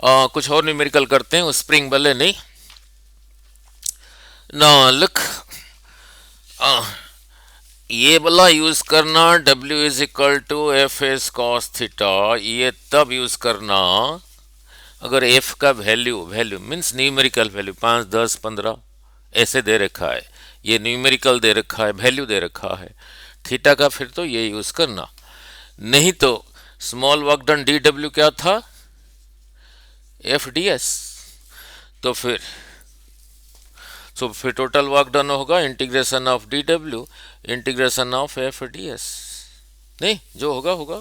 कुछ और न्यूमेरिकल करते हैं, उस स्प्रिंग वाले नहीं ना। लुक, ये वाला यूज करना, W is equal to F S cos theta, ये तब यूज करना अगर एफ का value value means numerical value 5, 10, 15 ऐसे दे रखा है, ये न्यूमेरिकल दे रखा है, वैल्यू दे रखा है थीटा का, फिर तो ये यूज करना। नहीं तो small work done D W क्या था, एफ डी एस। तो फिर टोटल वर्क डन होगा integration of D W integration of F D S, नहीं जो होगा होगा।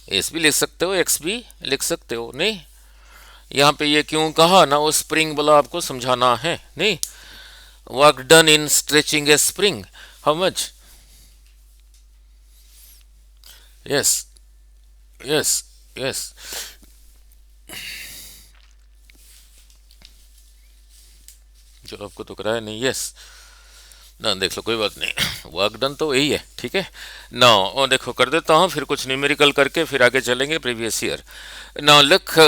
एस भी लिख सकते हो, एक्स भी लिख सकते हो, नहीं यहाँ पे ये क्यों कहा ना, वो स्प्रिंग वाला आपको समझाना है। नहीं, work done in stretching A spring, how much, yes yes yes, जो आपको तो कराया नहीं, यस ना, देख लो कोई बात नहीं, वर्क डन तो यही है, ठीक है ना। और देखो कर देता हूँ, फिर कुछ न्यूमेरिकल करके फिर आगे चलेंगे प्रीवियस ईयर ना। लिख,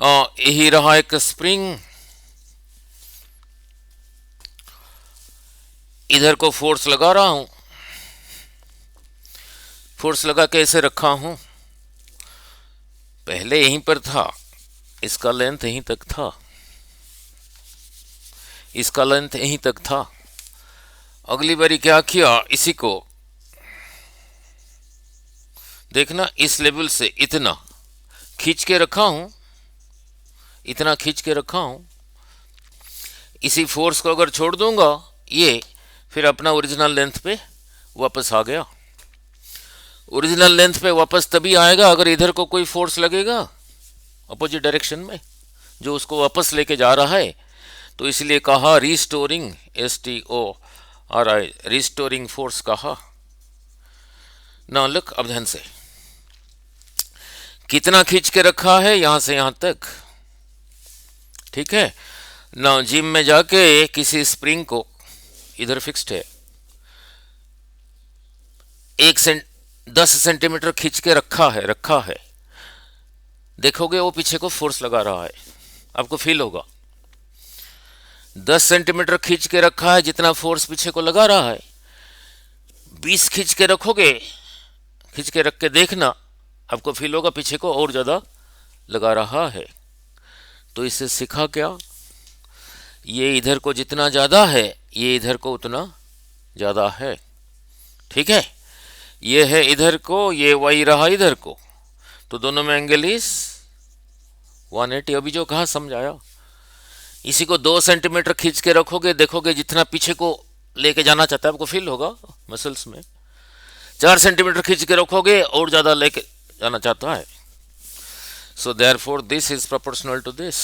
यही रहा एक स्प्रिंग, इधर को फोर्स लगा रहा हूं, फोर्स लगा के ऐसे रखा हूं, पहले यहीं पर था, इसका लेंथ यहीं तक था, इसका लेंथ यहीं तक था। अगली बारी क्या किया, इसी को देखना, इस लेवल से इतना खींच के रखा हूं, इतना खींच के रखा हूं, इसी फोर्स को अगर छोड़ दूंगा ये फिर अपना ओरिजिनल लेंथ पे वापस आ गया। ओरिजिनल लेंथ पे वापस तभी आएगा अगर इधर को कोई फोर्स लगेगा अपोजिट डायरेक्शन में, जो उसको वापस लेके जा रहा है। तो इसलिए कहा रिस्टोरिंग, STORI, रिस्टोरिंग फोर्स कहा ना। लुक, अब ध्यान से, कितना खींच के रखा है यहां से यहां तक, ठीक है ना। जिम में जाके किसी स्प्रिंग को इधर फिक्स्ड है, 10 सेंटीमीटर खींच के रखा है, देखोगे वो पीछे को फोर्स लगा रहा है, आपको फील होगा। 10 सेंटीमीटर खींच के रखा है, जितना फोर्स पीछे को लगा रहा है, 20 खींच के रखोगे, खींच के रख के देखना, आपको फील होगा पीछे को और ज्यादा लगा रहा है। तो इससे सीखा क्या, ये इधर को जितना ज्यादा है ये इधर को उतना ज्यादा है, ठीक है। ये है इधर को, ये वही रहा इधर को, तो दोनों में एंगल इज 180। अभी जो कहा समझाया, इसी को 2 सेंटीमीटर खींच के रखोगे, देखोगे जितना पीछे को लेके जाना चाहता है, आपको फील होगा मसल्स में। 4 सेंटीमीटर खींच के रखोगे और ज्यादा लेके जाना चाहता है। So therefore this is proportional to this,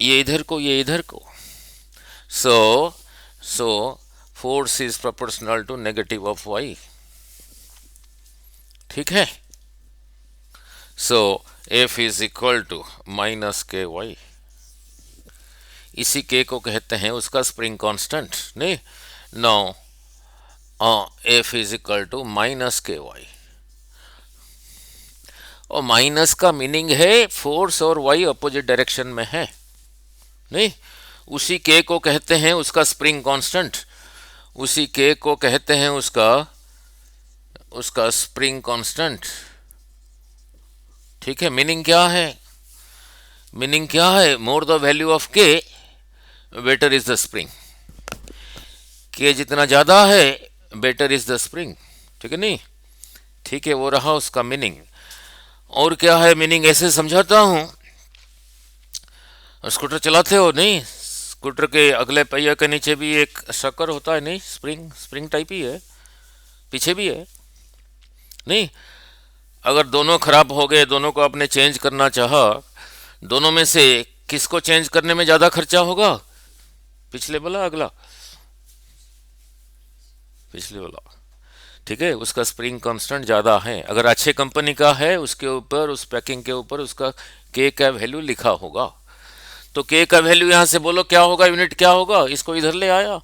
ये इधर को ये इधर को। So force is proportional to negative of y, ठीक है। So F is equal to minus K Y, इसी के को कहते हैं उसका स्प्रिंग कांस्टेंट, नहीं no, F is equal to minus K Y. और माइनस का मीनिंग है फोर्स और y अपोजिट डायरेक्शन में है, नहीं, उसी के को कहते हैं उसका स्प्रिंग कांस्टेंट, उसी के को कहते हैं उसका स्प्रिंग कांस्टेंट, ठीक है। मीनिंग क्या है, मीनिंग क्या है, मोर द वैल्यू ऑफ के बेटर इज द स्प्रिंग, के जितना ज्यादा है बेटर इज द स्प्रिंग, ठीक है नहीं, ठीक है, वो रहा उसका मीनिंग। और क्या है मीनिंग, ऐसे समझाता हूं, स्कूटर चलाते हो नहीं, स्कूटर के अगले पहिया के नीचे भी एक शकर होता है, नहीं स्प्रिंग, स्प्रिंग टाइप ही है, पीछे भी है, नहीं। अगर दोनों खराब हो गए, दोनों को आपने चेंज करना चाहा, दोनों में से किसको चेंज करने में ज्यादा खर्चा होगा, पिछले वाला अगला, पिछले वाला, ठीक है, उसका स्प्रिंग कांस्टेंट ज्यादा है। अगर अच्छे कंपनी का है उसके ऊपर, उस पैकिंग के ऊपर उसका के का वैल्यू लिखा होगा, तो के का वैल्यू यहां से बोलो क्या होगा, यूनिट क्या होगा, इसको इधर ले आया,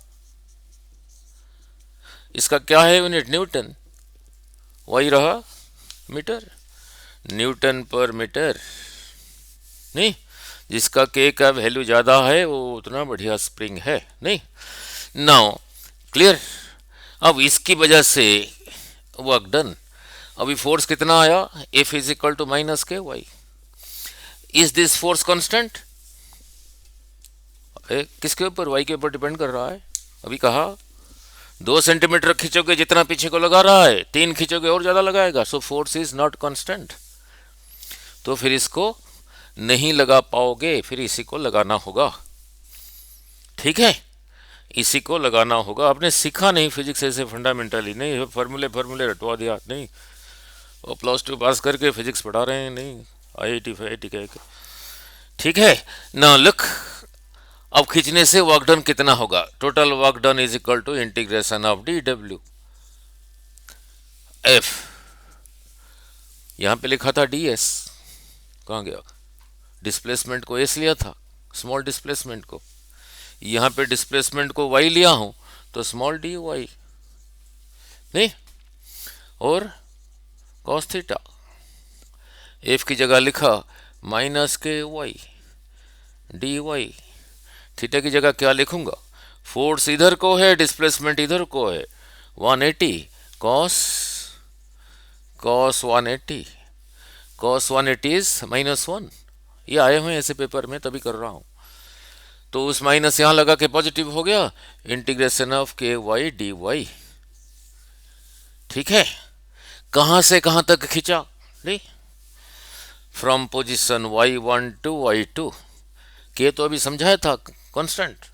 इसका क्या है यूनिट, न्यूटन, वही रहा मीटर, न्यूटन पर मीटर, नहीं, जिसका के का वैल्यू ज़्यादा है वो उतना बढ़िया स्प्रिंग है, नहीं। Now clear. अब इसकी वजह से वर्क डन। अभी फोर्स कितना आया, F is equal to minus K Y. Is this force constant? किसके ऊपर, वाई के ऊपर डिपेंड कर रहा है। अभी कहा 2 सेंटीमीटर खींचोगे जितना पीछे को लगा रहा है, 3 खींचोगे और ज्यादा लगाएगा, सो फोर्स इज नॉट कांस्टेंट। तो फिर इसको नहीं लगा पाओगे, फिर इसी को लगाना होगा, ठीक है, इसी को लगाना होगा। आपने सीखा नहीं फिजिक्स ऐसे फंडामेंटली, नहीं फॉर्मूले रटवा दिया, नहीं, वो +2 पास करके फिजिक्स पढ़ा रहे हैं, नहीं, IIT FIIT कह के, ठीक है ना। लुक, अब खींचने से वर्क डन कितना होगा, total work done is equal to integration of DW F, यहां पे लिखा था DS, कहां गया, डिस्प्लेसमेंट को S लिया था, स्मॉल डिस्प्लेसमेंट को, यहां पे डिस्प्लेसमेंट को Y लिया हूं तो स्मॉल dy, नहीं, और cos थीटा, F की जगह लिखा minus K Y dy, theta की जगह क्या लिखूंगा, फोर्स इधर को है, डिस्प्लेसमेंट इधर को है, 180 cos 180, cos 180 इज -1। ये आए हुए ऐसे पेपर में, तभी कर रहा हूं। तो उस माइनस यहां लगा के पॉजिटिव हो गया, इंटीग्रेशन ऑफ के वाई डी वाई, ठीक है। कहां से कहां तक खींचा, नहीं, from position y1 to y2, के तो अभी समझाया था कांस्टेंट,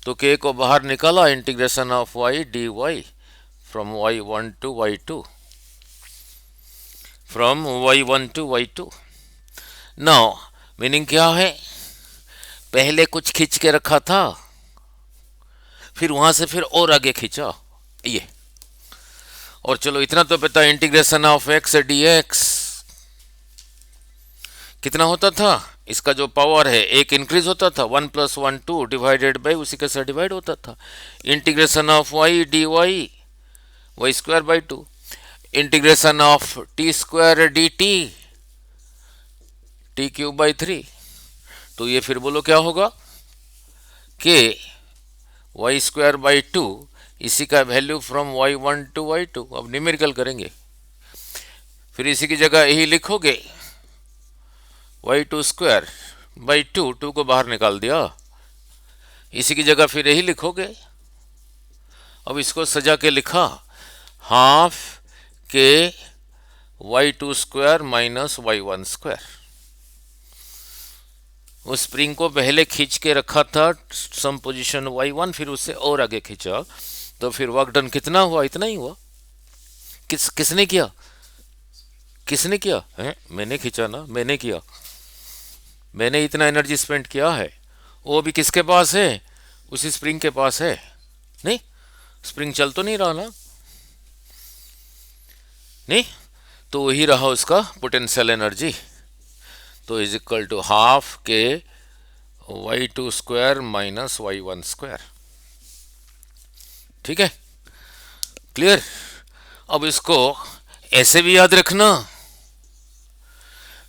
तो के को बाहर निकाला, integration of y dy from y1 to y2, from y1 to y2। Now meaning क्या है, पहले कुछ खींच के रखा था, फिर वहां से फिर और आगे खींचा, ये, और चलो इतना तो पता, इंटीग्रेशन ऑफ x dx कितना होता था, इसका जो पावर है एक इंक्रीज होता था, 1 + 1 2 डिवाइडेड बाई उसी के साथ डिवाइड होता था, integration of y dy y²/2, integration of t² dt t³ 3, तो ये फिर बोलो क्या होगा, कि y²/2, इसी का value from y1 to y2। अब न्यूमेरिकल करेंगे, फिर इसी की जगह यही लिखोगे, y²/2, 2 को बाहर निकाल दिया, इसी की जगह फिर यही लिखोगे। अब इसको सजा के लिखा, हाफ के y² माइनस y1²। उस स्प्रिंग को पहले खींच के रखा था सम पोजीशन y1, फिर उससे और आगे खींचा, तो फिर वर्क डन कितना हुआ, इतना ही हुआ। किसने किया, किसने किया है, मैंने खींचा ना, मैंने किया, मैंने इतना एनर्जी स्पेंड किया है, वो भी किसके पास है, उसी स्प्रिंग के पास है, नहीं, स्प्रिंग चल तो नहीं रहा ना, नहीं, तो वही रहा उसका पोटेंशियल एनर्जी, तो इज इक्वल टू हाफ के y2² माइनस y1², ठीक है, क्लियर। अब इसको ऐसे भी याद रखना,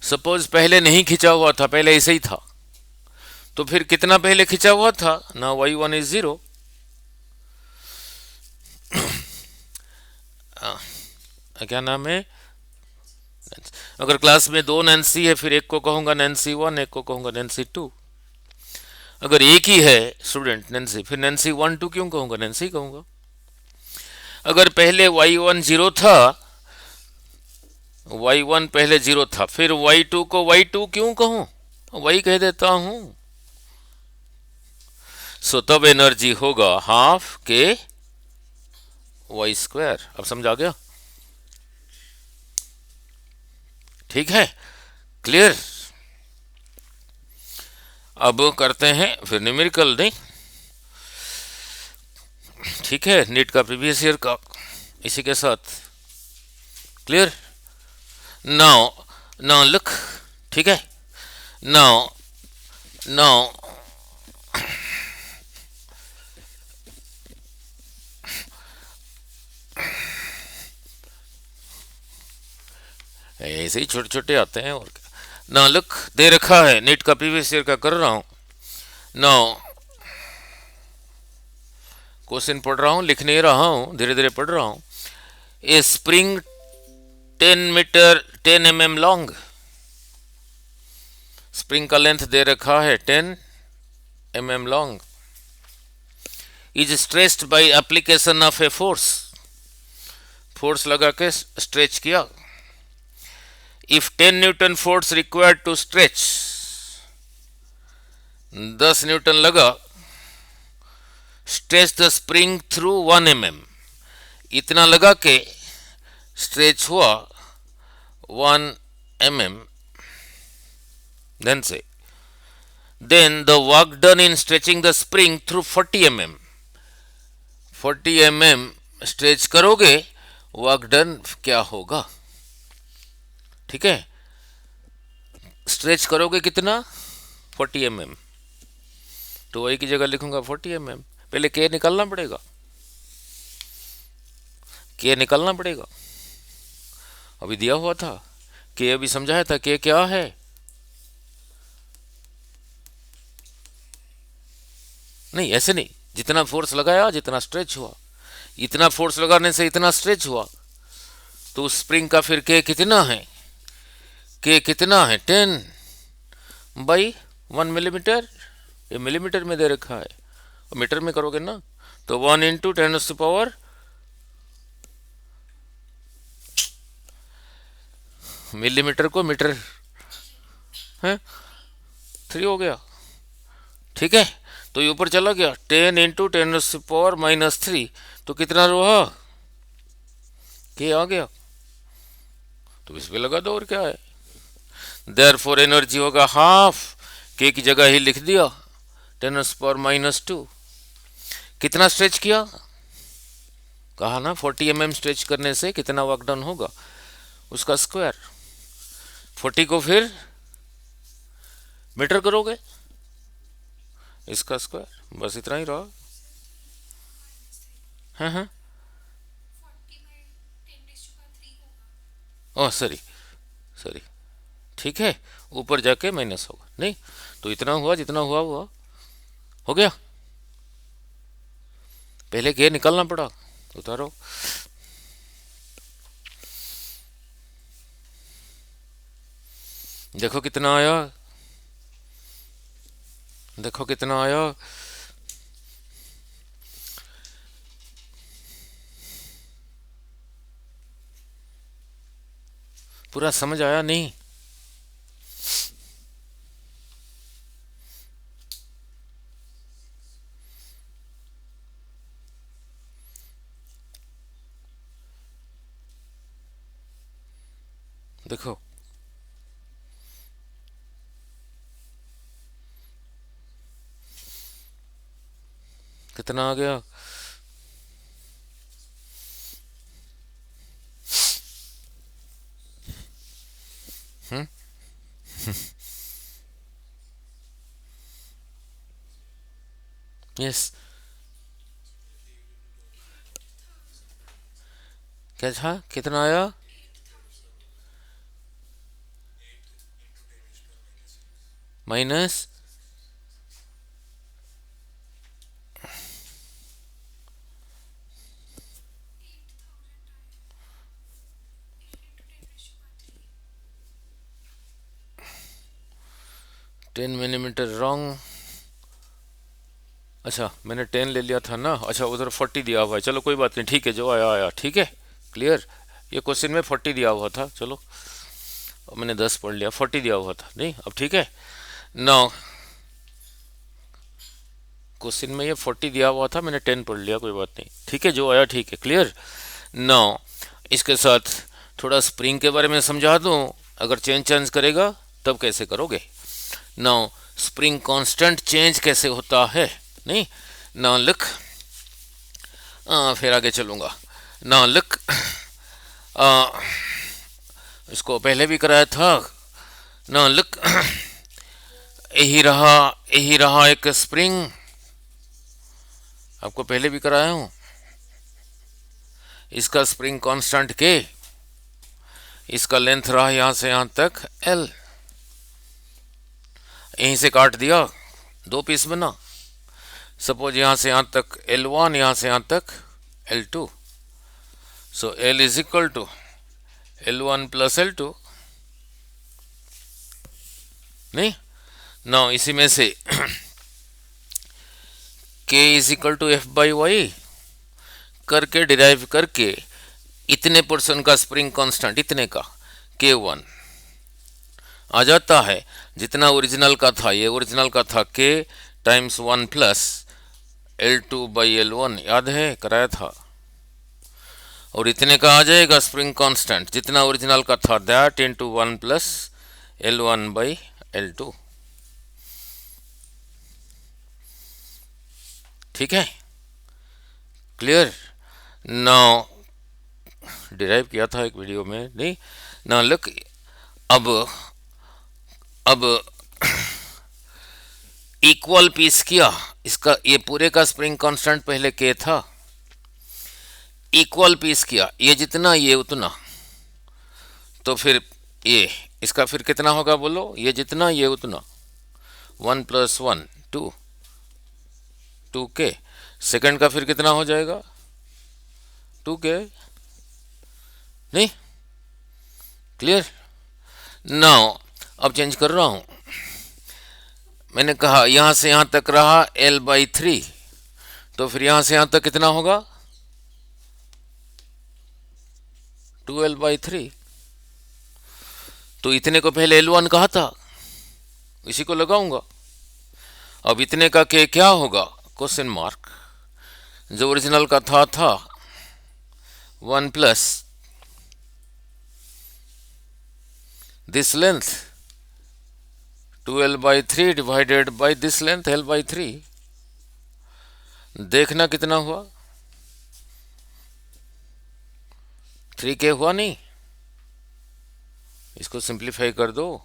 सपोज पहले नहीं खिंचा हुआ था, पहले ऐसे ही था, तो फिर कितना पहले खिंचा हुआ था ना, y1 इज 0, क्या नाम है, अगर क्लास में 2 नैन्सी है, फिर एक को कहूंगा नैन्सी 1, एक को कहूंगा नैन्सी 2। अगर एक ही है स्टूडेंट नैन्सी, फिर नैन्सी 1 2 क्यों कहूंगा, नैन्सी कहूंगा। अगर पहले y1 0 था, y1 पहले 0 था, फिर y2 को y2 क्यों कहूं, वही कह देता हूं। सो तब एनर्जी होगा हाफ के y²। अब समझ आ गया, ठीक है, क्लियर। अब करते हैं फिर न्यूमेरिकल, नहीं, ठीक है, नीट का प्रीवियस ईयर का इसी के साथ, क्लियर। नाउ नाउ लुक, ठीक है, नाउ नाउ ऐसे ही छोटे छोटे आते हैं और क्या। ना लुक, दे रखा है, नीट का प्रीवियस ईयर का कर रहा हूँ। ना क्वेश्चन पढ़ रहा हूँ, लिख नहीं रहा हूँ, धीरे धीरे पढ़ रहा हूँ। A spring 10 meter 10 mm long, spring का लेंथ दे रखा है 10 mm long, is stressed by application of a force, force लगा के स्ट्रेच किया। If 10 N force required to stretch, 10 N लगा, stretch the spring through 1 mm, इतना लगा के स्ट्रेच हुआ 1 mm, then the work done in stretching the spring through 40 mm, 40 mm stretch करोगे, work done क्या होगा? ठीक है, स्ट्रेच करोगे कितना? 40 mm, तो वही की जगह लिखूंगा 40 mm। पहले के निकालना पड़ेगा, के निकालना पड़ेगा, अभी दिया हुआ था के, अभी समझाया था के क्या है। नहीं ऐसे नहीं, जितना फोर्स लगाया जितना स्ट्रेच हुआ, इतना फोर्स लगाने से इतना स्ट्रेच हुआ, तो उस स्प्रिंग का फिर के कितना है? के कितना है? 10/1 mm, ये मिलीमीटर में दे रखा है, मीटर में करोगे ना तो 1 × 10⁻⁴ मिलीमीटर को मीटर है 3 हो गया। ठीक है, तो ये ऊपर चला गया 10 × 10⁻⁻³ तो कितना रहा? के आ गया, तो इस पे लगा दो और क्या है। देयरफॉर एनर्जी होगा हाफ, के की जगह ही लिख दिया 10⁻⁻²। कितना स्ट्रेच किया? कहा ना 40 mm स्ट्रेच करने से कितना वर्क डन होगा, उसका स्क्वायर। 40 को फिर मीटर करोगे, इसका स्क्वायर, बस इतना ही रहा। हाँ हाँ, ओह सॉरी सॉरी, ठीक है, ऊपर जाके माइनस होगा, नहीं तो इतना हुआ, जितना हुआ हुआ हो गया। पहले के निकालना पड़ा, उतारो। देखो कितना आया, देखो कितना आया। पूरा समझ आया नहीं? देखो कितना आ गया। हम्म, यस, क्या था, कितना आया? Minus 10 mm wrong. अच्छा मैंने 10 ले लिया था ना, अच्छा उधर 40 दिया हुआ है, चलो कोई बात नहीं, ठीक है, जो आया आया, ठीक है, क्लियर। ये क्वेश्चन में 40 दिया हुआ था, चलो मैंने 10 पढ़ लिया, 40 दिया हुआ था, नहीं अब ठीक है। नाउ क्वेश्चन में ये 40 दिया हुआ था, मैंने 10 पढ़ लिया, कोई बात नहीं, ठीक है, जो आया ठीक है, क्लियर। नाउ इसके साथ थोड़ा स्प्रिंग के बारे में समझा दूं, अगर चेंज करेगा तब कैसे करोगे। नाउ स्प्रिंग कांस्टेंट चेंज कैसे होता है, नहीं ना लुक, फिर आगे चलूंगा। ना लुक, इसको पहले भी कराया था ना, लुक यही रहा एक स्प्रिंग, आपको पहले भी कराया हूं, इसका स्प्रिंग कांस्टेंट के, इसका लेंथ रहा यहां से यहां तक L, यहीं से काट दिया, दो पीस बना। सपोज यहां से यहां तक L1, यहां से यहां तक L2, so L is equal to L1 plus L2, नहीं ना, इसी में से K is equal to F by Y करके डिराइव करके इतने परसेंट का स्प्रिंग कांस्टेंट, इतने का K1 आ जाता है। जितना ओरिजिनल का था, ये ओरिजिनल का था K times 1 plus L2 by L1, याद है कराया था। और इतने का आ जाएगा स्प्रिंग कांस्टेंट, जितना ओरिजिनल का था, that into 1 plus L1 by L2। ठीक है, क्लियर। नाउ डिराइव किया था एक वीडियो में, नहीं ना, लुक अब इक्वल पीस किया इसका, ये पूरे का स्प्रिंग कांस्टेंट पहले K था, इक्वल पीस किया, ये जितना ये उतना, तो फिर ये इसका फिर कितना होगा बोलो, ये जितना ये उतना, 1 प्लस 1 2, 2K। सेकंड का फिर कितना हो जाएगा, 2K, नहीं, क्लियर। नाउ अब चेंज कर रहा हूं, मैंने कहा यहां से यहां तक रहा L बाई 3, तो फिर यहां से यहां तक कितना होगा, 2L बाई 3। तो इतने को पहले L1 कहा था, इसी को लगाऊंगा। अब इतने का K क्या होगा, क्वेश्चन मार्क, जो ओरिजिनल का था 1 plus this length 2L by 3 divided by this length L by 3। देखना कितना हुआ, 3K हुआ, नहीं, इसको सिंप्लीफाई कर दो,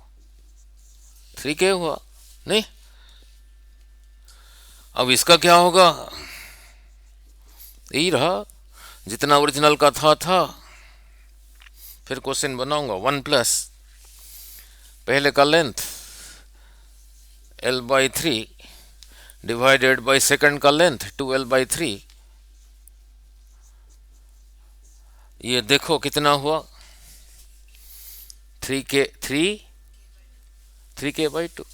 3K हुआ, नहीं। अब इसका क्या होगा, यही रहा जितना ओरिजिनल का था। फिर क्वेश्चन बनाऊंगा, 1 प्लस पहले का length L by 3 divided by second का लेंथ 2L बाई 3। ये देखो कितना हुआ, 3K बाई 2।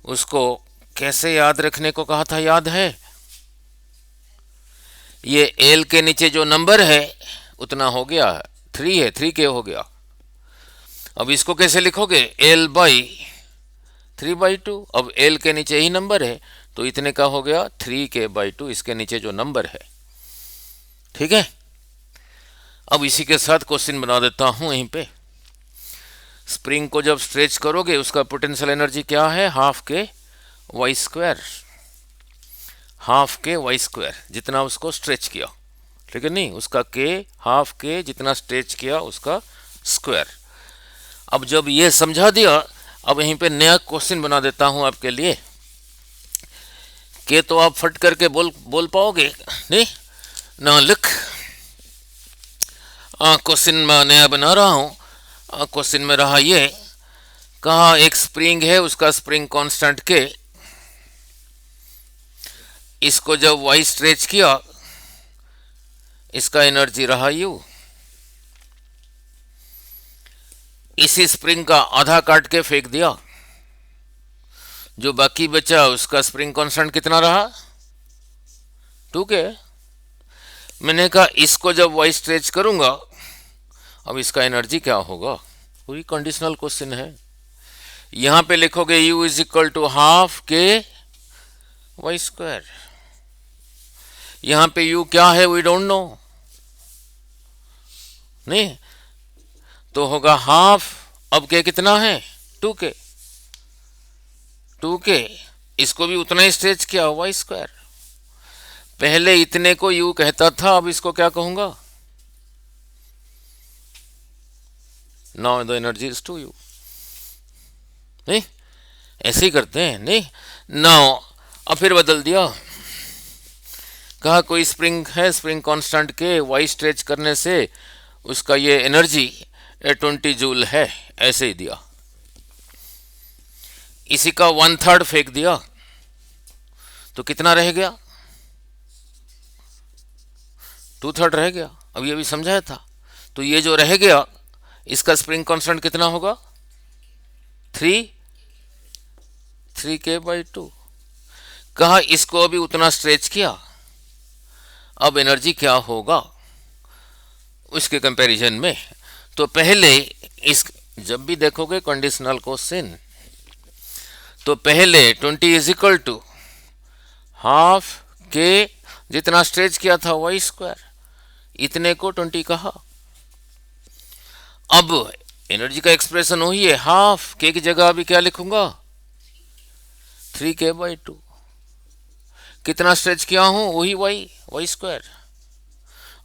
उसको कैसे याद रखने को कहा था, याद है, ये L के नीचे जो नंबर है उतना हो गया, 3 है, 3K हो गया। अब इसको कैसे लिखोगे, L बाई 3 बाई 2। अब L के नीचे ही नंबर है, तो इतने का हो गया 3K बाई 2, इसके नीचे जो नंबर है। ठीक है, अब इसी के साथ क्वेश्चन बना देता हूं यहीं पे। स्प्रिंग को जब स्ट्रेच करोगे उसका पोटेंशियल एनर्जी क्या है, half K Y square, half K Y square, जितना उसको स्ट्रेच किया, ठीक है, नहीं, उसका के हाफ के जितना स्ट्रेच किया उसका स्क्वायर। अब जब ये समझा दिया, अब यहीं पे नया क्वेश्चन बना देता हूं आपके लिए। के तो आप फट करके बोल पाओगे, नहीं ना, लिख, क्वेश्चन में नया बना रहा हूं। क्वेश्चन में रहा ये, कहा एक स्प्रिंग है, उसका स्प्रिंग कांस्टेंट के, इसको जब वाई स्ट्रेच किया इसका एनर्जी रहा यू। इसी स्प्रिंग का आधा काट के फेंक दिया, जो बाकी बचा उसका स्प्रिंग कांस्टेंट कितना रहा, 2K। मैंने कहा इसको जब वाई स्ट्रेच करूंगा अब इसका एनर्जी क्या होगा, वही कंडीशनल क्वेश्चन है। यहां पे लिखोगे U is equal to half K Y square. यहां पे U क्या है, वी डोंट नो, नहीं, तो होगा हाफ, अब के कितना है, 2K, 2K, इसको भी उतना ही स्ट्रेच किया, वाई स्क्वायर। पहले इतने को U कहता था, अब इसको क्या कहूंगा, now the energy is 2U। नहीं, ऐसे ही करते हैं, नहीं, नाउ अब फिर बदल दिया, कहा कोई स्प्रिंग है, स्प्रिंग कांस्टेंट के वाई स्ट्रेच करने से उसका ये एनर्जी ये 20 जूल है, ऐसे ही दिया। इसी का 1/3 फेंक दिया तो कितना रह गया? 2/3 रह गया। अब ये भी समझाया था। तो ये जो रह गया इसका स्प्रिंग कांस्टेंट कितना होगा? 3k/2। कहा इसको अभी उतना स्ट्रेच किया, अब एनर्जी क्या होगा उसके कंपैरिजन में। तो पहले इस जब भी देखोगे कंडीशनल क्वेश्चन तो पहले 20 इज इक्वल टू हाफ के, जितना स्ट्रेच किया था y², इतने को 20 कहा। अब एनर्जी का एक्सप्रेशन वही है, हाफ के की जगह अभी क्या लिखूंगा? 3k/2। कितना स्ट्रेच किया हूं? वही y²।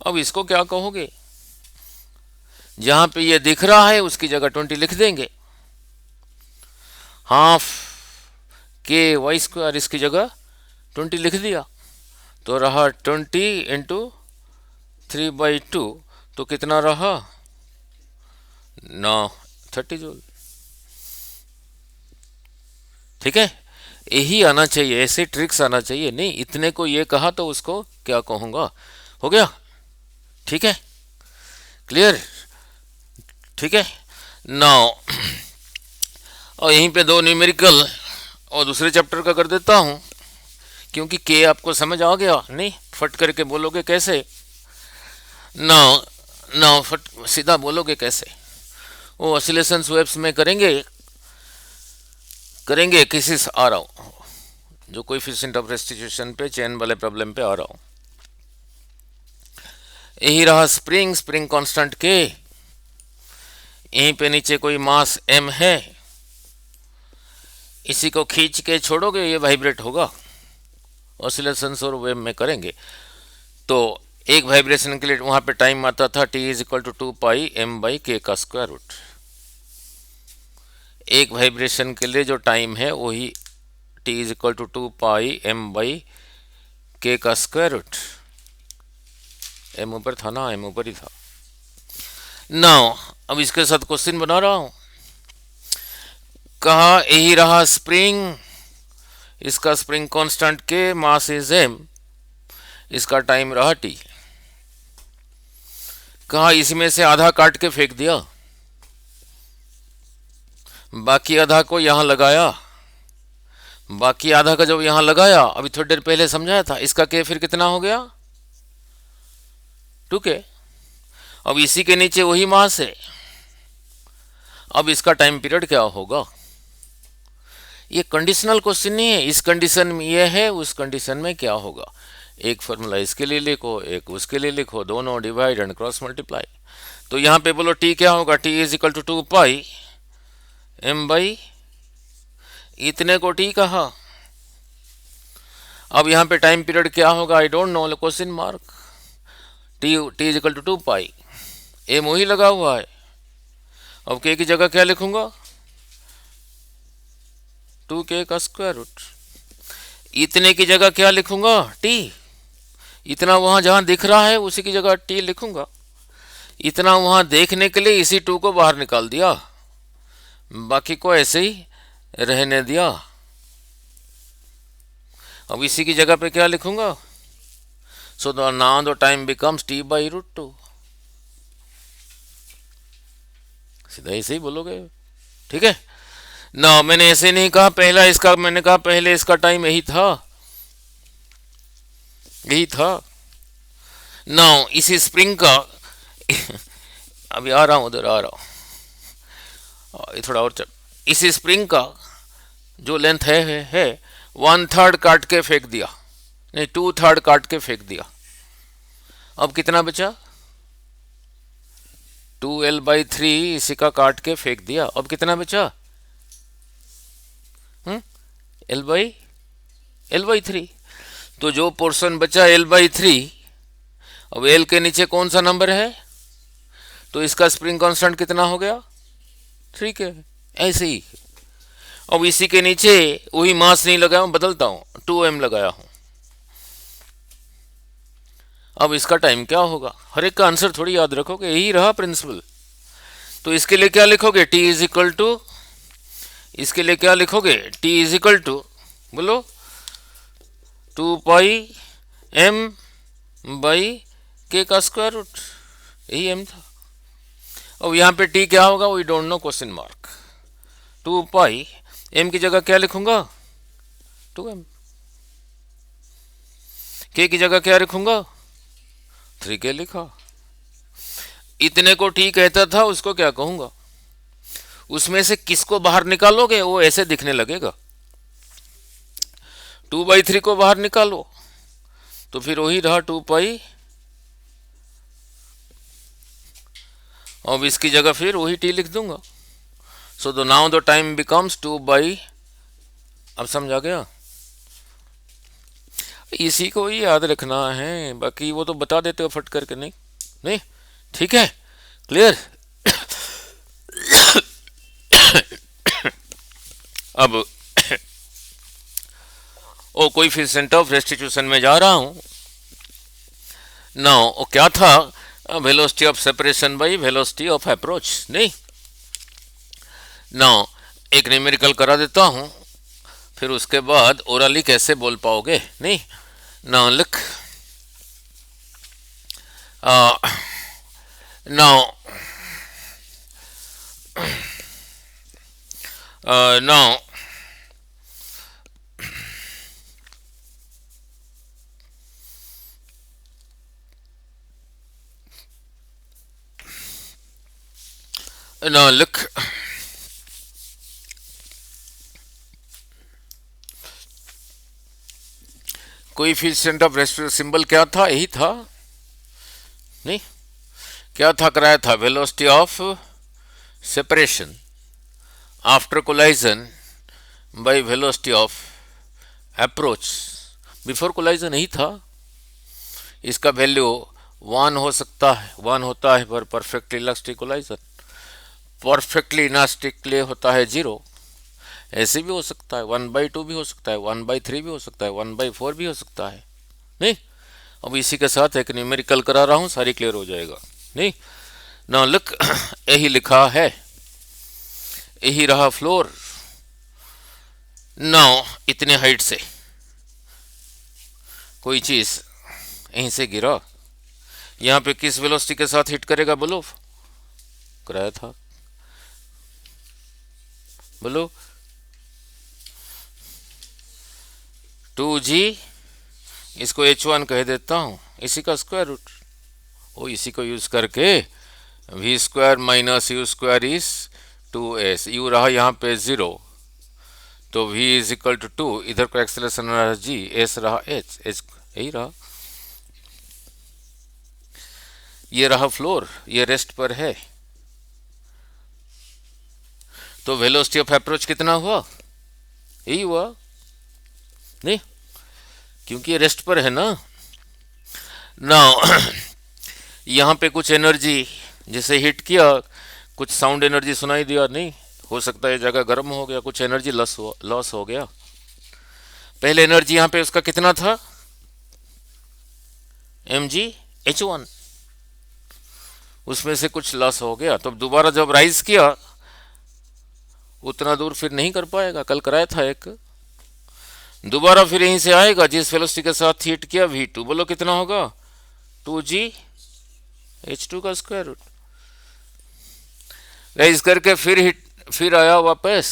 अब इसको क्या कहोगे? जहां पे ये दिख रहा है उसकी जगह 20 लिख देंगे। हाफ के y², इसकी जगह 20 लिख दिया तो रहा 20 इंटू 3/2, तो कितना रहा? 30 जूल। ठीक है, यही आना चाहिए, ऐसे ट्रिक्स आना चाहिए। नहीं इतने को ये कहा तो उसको क्या कहूंगा? हो गया? ठीक है, क्लियर? ठीक है, नाउ और यहीं पे 2 न्यूमेरिकल और दूसरे चैप्टर का कर देता हूं, क्योंकि के आपको समझ आ गया। नहीं फट करके बोलोगे कैसे? नाउ नाउ फट सीधा बोलोगे कैसे? वो ऑसिलेशन वेव्स में करेंगे किसी से आ रहा हूं, जो कोएफिशिएंट ऑफ रेस्टिट्यूशन पे चेन वाले प्रॉब्लम पे आ रहा हूं। यही रहा स्प्रिंग कांस्टेंट के, यहीं पे नीचे कोई मास m है, इसी को खींच के छोड़ोगे ये वाइब्रेट होगा। ऑसिलेशन और वेव में करेंगे तो एक वाइब्रेशन के लिए वहां पे टाइम आता था t is equal to 2πm/k का स्क्वायर रूट। एक वाइब्रेशन के लिए जो टाइम है वही t is equal to 2πm/k का स्क्वायर रूट। m ऊपर था ना, m ऊपर ही था। नाउ अब इसके साथ क्वेश्चन बना रहा हूं। कहा यही रहा स्प्रिंग, इसका स्प्रिंग कांस्टेंट के, मास इज m, इसका टाइम रहा t। कहा इसमें से आधा काट के फेंक दिया, बाकी आधा को यहां लगाया। बाकी आधा का जब यहां लगाया, अभी थोड़ी देर पहले समझाया था, इसका के फिर कितना हो गया? 2k। अब इसी के नीचे वही मास है, अब इसका टाइम पीरियड क्या होगा? ये कंडीशनल क्वेश्चन नहीं है, इस कंडीशन में ये है, उस कंडीशन में क्या होगा? एक फॉर्मूला इसके लिए लिखो, एक उसके लिए लिखो, दोनों डिवाइड एंड क्रॉस मल्टीप्लाई। तो यहां पे बोलो t क्या होगा? t is equal to 2πm/, इतने को t कहा। अब यहां पे टाइम पीरियड क्या होगा? I don't know, question mark. t is equal to 2π, m वही लगा हुआ है। अब k की जगह क्या लिखूंगा? 2k का स्क्वायर रूट। इतने की जगह क्या लिखूंगा? t। इतना वहां जहां दिख रहा है उसी की जगह t लिखूंगा। इतना वहां देखने के लिए इसी 2 को बाहर निकाल दिया, बाकी को ऐसे ही रहने दिया। अब इसी की जगह पे क्या लिखूंगा? So now the time becomes t/√2। सीधा ऐसे ही बोलोगे। ठीक है ना, मैंने ऐसे नहीं कहा पहला इसका, मैंने कहा पहले इसका टाइम यही था ना। इसी स्प्रिंग का अभी आ रहा हूं, उधर आ रहा हूं, थोड़ा और इसी स्प्रिंग का जो लेंथ है 1/3 काट के फेंक दिया, नहीं 2/3 काट के फेंक दिया। अब कितना बचा? 2l/3, इसी का काट के फेंक दिया। अब कितना बचा? l/3। तो जो पोर्शन बचा l/3, अब l के नीचे कौन सा नंबर है? तो इसका स्प्रिंग कांस्टेंट कितना हो गया? 3k। ऐसे ही अब इसी के नीचे वही मास नहीं लगाया हूं, बदलता हूं, 2m लगाया हूं। अब इसका टाइम क्या होगा? हर एक का आंसर थोड़ी याद रखोगे, यही रहा प्रिंसिपल। तो इसके लिए क्या लिखोगे, t इज इक्वल टू, इसके लिए क्या लिखोगे, t इज इक्वल टू, बोलो 2 पाई m बाई k का स्क्वायर रूट, यही m था। अब यहाँ पे t क्या होगा, we don't know, question mark. 2 pi m की जगह क्या लिखूंगा, 2m, k की जगह क्या लिखूंगा, 3k लिखा। इतने को t कहता था, उसको क्या कहूंगा, उसमें से किसको बाहर निकालोगे वो ऐसे दिखने लगेगा। 2/3 को बाहर निकालो तो फिर वही रहा 2 पाई, अब इसकी जगह फिर वही t लिख दूंगा। So the now the time becomes 2 by, अब समझा गया। इसी को ही याद रखना है, बाकी वो तो बता देते हो फट करके, नहीं नहीं, ठीक है, क्लियर। अब ओ कोएफिशिएंट ऑफ रेस्टिट्यूशन में जा रहा हूं। नाउ क्या था, velocity of separation by velocity of approach, नहीं। नाउ एक न्यूमेरिकल करा देता हूं, फिर उसके बाद ओरली कैसे बोल पाओगे, नहीं। नाउ लिख, now now look, coefficient of restitution symbol क्या था, यही था, नहीं, क्या था, कराया था, velocity of separation after collision by velocity of approach before collision, यही था। इसका वैल्यू 1 हो सकता है, 1 होता है पर perfectly elastic collision, perfectly elastic के लिए होता है 0। ऐसे भी हो सकता है, 1/2 भी हो सकता है, 1/3 भी हो सकता है, 1/4 भी हो सकता है, नहीं। अब इसी के साथ एक न्यूमेरिकल करा रहा हूं, सारी क्लियर हो जाएगा, नहीं। ना लुक, यही लिखा है, यही रहा फ्लोर। नाउ इतने हाइट से कोई चीज यहीं से गिरा, यहां पे किस वेलोसिटी के साथ हिट करेगा, बोलो, कराया था, बोलो 2g, इसको h1 कह देता हूं, इसी का स्क्वायर रूट, वो इसी को यूज करके v square minus u square is 2s, u रहा यहाँ पे 0, तो v इज इक्वल टू 2, इधर का एक्सेलरेशन रहा g, s रहा h, यही रहा। ये रहा फ्लोर, ये रेस्ट पर है, तो वेलोसिटी ऑफ अप्रोच कितना हुआ, यही हुआ, नहीं, क्योंकि ये रेस्ट पर है ना। नाउ यहाँ पे कुछ एनर्जी, जैसे हिट किया, कुछ साउंड एनर्जी सुनाई दिया, नहीं, हो सकता है जगह गर्म हो गया, कुछ एनर्जी लॉस हो गया। पहले एनर्जी यहाँ पे उसका कितना था, mgh1, उसमें से कुछ लॉस हो गया, तो दोबारा जब राइज किया उतना दूर फिर नहीं कर पाएगा, कल कराया था एक, दोबारा फिर यहीं से आएगा, जिस वेलोसिटी के साथ हिट किया v2, बोलो कितना होगा, 2g h2 का स्क्वायर रूट, राइज करके फिर हिट, फिर आया वापस,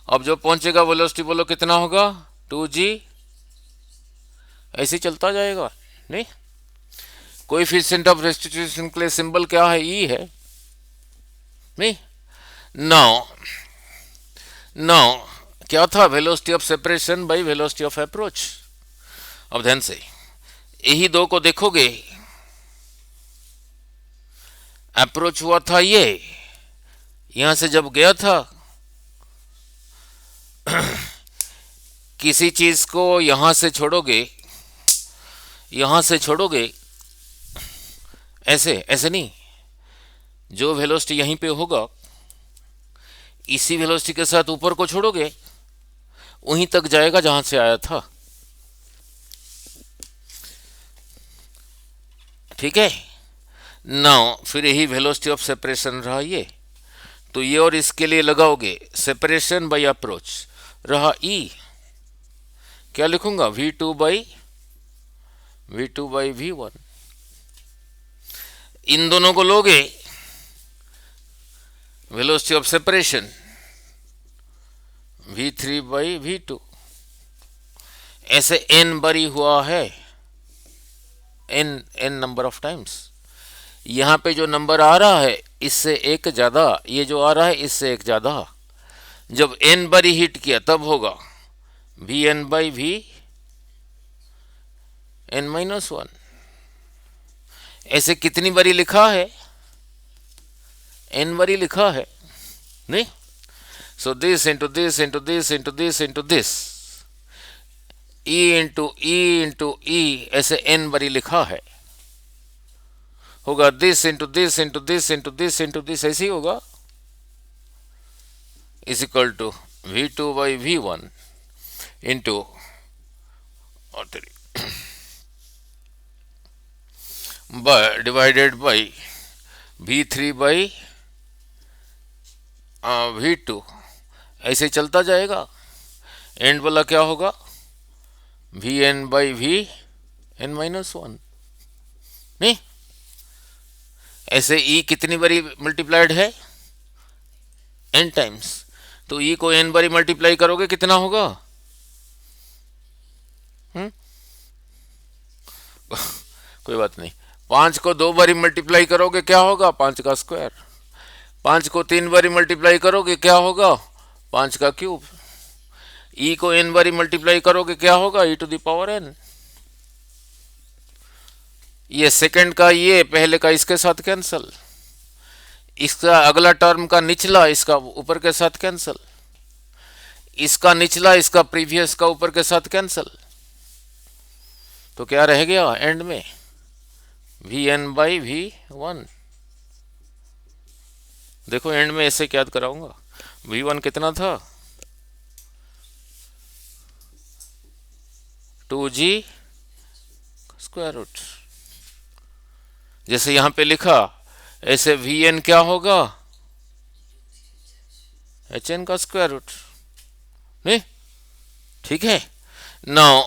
अब जो पहुंचेगा वेलोसिटी बोलो कितना होगा, 2g, ऐसे चलता जाएगा, नहीं। कोएफिशिएंट ऑफ रेस्टिट्यूशन के लिए सिंबल क्या है, ई है, नहीं। नाउ क्या था, velocity of separation by velocity of approach. अब ध्यान से यही दो को देखोगे, अप्रोच हुआ था ये, यहां से जब गया था, किसी चीज को यहां से छोड़ोगे, यहां से छोड़ोगे, ऐसे ऐसे नहीं, जो वेलोसिटी यहीं पे होगा, इसी वेलोसिटी के साथ ऊपर को छोड़ोगे, वहीं तक जाएगा जहां से आया था, ठीक है। नाउ फिर यही वेलोसिटी ऑफ सेपरेशन रहा ये, तो ये और इसके लिए लगाओगे सेपरेशन बाय अप्रोच, रहा ई, क्या लिखूंगा V2 by V1, इन दोनों को लोगे velocity of separation V3 by V2, ऐसे n बारी हुआ है, n नंबर ऑफ टाइम्स। यहां पे जो नंबर आ रहा है इससे एक ज्यादा, ये जो आ रहा है इससे एक ज्यादा, जब n बारी हिट किया तब होगा Vn/V(n-1), ऐसे कितनी बारी लिखा है, n बारी लिखा है नहीं। So this into this into this into this into this, E into E into E, ऐसे n बारी लिखा है, होगा this into this into this into this into this, ऐसे ही होगा, is equal to V2 by V1 into divided by V3 by V2, ऐसे चलता जाएगा। एंड वाला क्या होगा Vn/Vn-1, नहीं, ऐसे ई कितनी बारी मल्टीप्लाइड है, n टाइम्स, तो ई को n बारी मल्टीप्लाई करोगे कितना होगा, कोई बात नहीं, 5 को 2 बारी मल्टीप्लाई करोगे क्या होगा, 5 का स्क्वायर, 5 को 3 बारी मल्टीप्लाई करोगे क्या होगा, 5 का क्यूब, ई को n बारी मल्टीप्लाई करोगे क्या होगा, e⁴n। ये सेकंड का ये पहले का इसके साथ कैंसल, इसका अगला टर्म का निचला इसका ऊपर के साथ कैंसल, इसका निचला इसका प्रीवियस का ऊपर के साथ कैंसल, तो क्या रह गया एंड में Vn/V1। देखो एंड में ऐसे याद कराऊंगा, V1 कितना था 2g स्क्वायर रूट, जैसे यहां पे लिखा ऐसे Vn क्या होगा hn का स्क्वायर रूट, नहीं, ठीक है। नाउ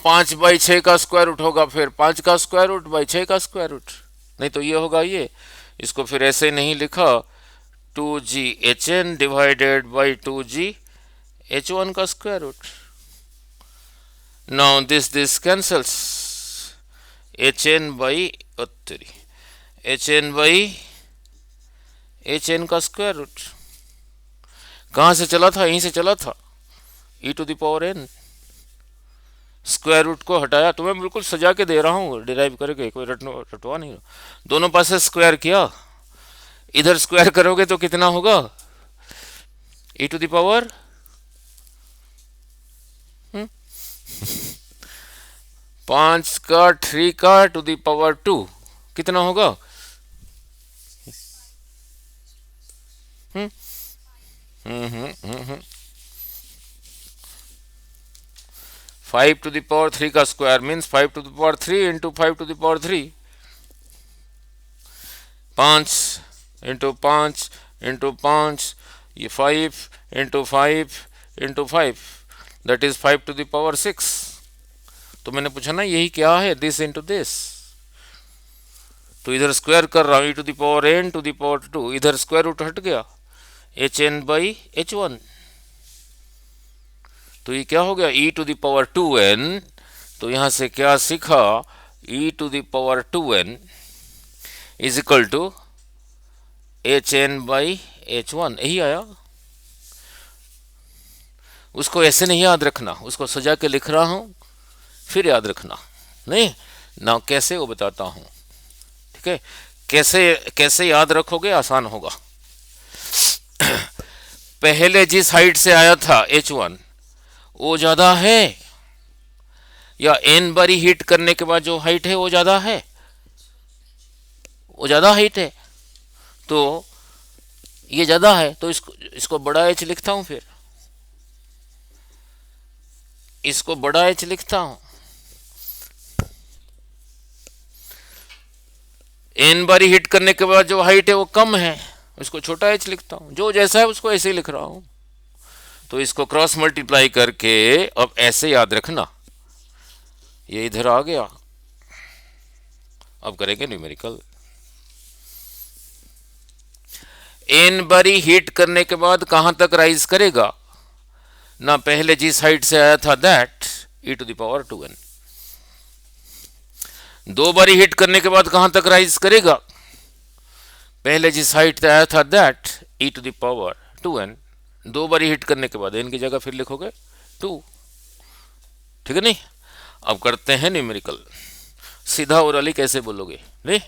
5/6 का स्क्वायर रूट होगा, फिर 5 का स्क्वायर रूट बाई 6 का स्क्वायर रूट, नहीं तो ये होगा ये, इसको फिर ऐसे नहीं लिखा 2g(hn) डिवाइडेड बाई 2g(h1) का square root. Now this cancels, hn का स्क्वायर रूट कहां से चला था, यहीं से चला था, e⁴n, स्क्वायर रूट को हटाया, तो मैं बिल्कुल सजा के दे रहा हूँ डिराइव करके, कोई रटवा नहीं, दोनों पास से स्क्वायर किया, इधर स्क्वायर करोगे तो कितना होगा e⁴, 5 का 3 का (2) कितना होगा, 5³ का square means 5³ into 5³, 5 into 5 into 5, ये 5 इंटू 5 इंटू 5, दैट इज 5⁶। तो मैंने पूछा ना यही क्या है, दिस इंटू दिस, तो इधर स्क्वायर कर रहा हूं e⁴n², इधर स्क्वायर रूट हट गया hn/h1, तो ये क्या हो गया e⁴n, तो यहां से क्या सीखा e⁴n is equal to hn/h1, यही आया। उसको ऐसे नहीं याद रखना, उसको सजा के लिख रहा हूं, फिर याद रखना, नहीं ना कैसे वो बताता हूं, ठीक है, कैसे याद रखोगे आसान होगा। पहले जिस हाइट से आया था h1 वो ज्यादा है, या n बारी हिट करने के बाद जो हाइट है वो ज्यादा है, वो ज्यादा हाइट है, तो ये ज्यादा है, तो इसको बड़ा h लिखता हूं, फिर इसको बड़ा h लिखता हूं, एन बारी हिट करने के बाद जो हाइट है वो कम है, उसको छोटा एच लिखता हूं, जो जैसा है उसको ऐसे ही लिख रहा हूं। तो इसको क्रॉस मल्टीप्लाई करके अब ऐसे याद रखना, ये इधर आ गया। अब करेंगे न्यूमेरिकल। एन बारी हिट करने के बाद कहां तक राइज करेगा ना, पहले जिस हाइट से आया था दैट e⁻²n। दो बारी हिट करने के बाद कहां तक राइज करेगा, पहले जिस हाइट से आया था दैट e⁻²n। दो बारी हिट करने के बाद n की जगह फिर लिखोगे 2, ठीक है नहीं। अब करते हैं न्यूमेरिकल। सीधा ओरली कैसे बोलोगे, नहीं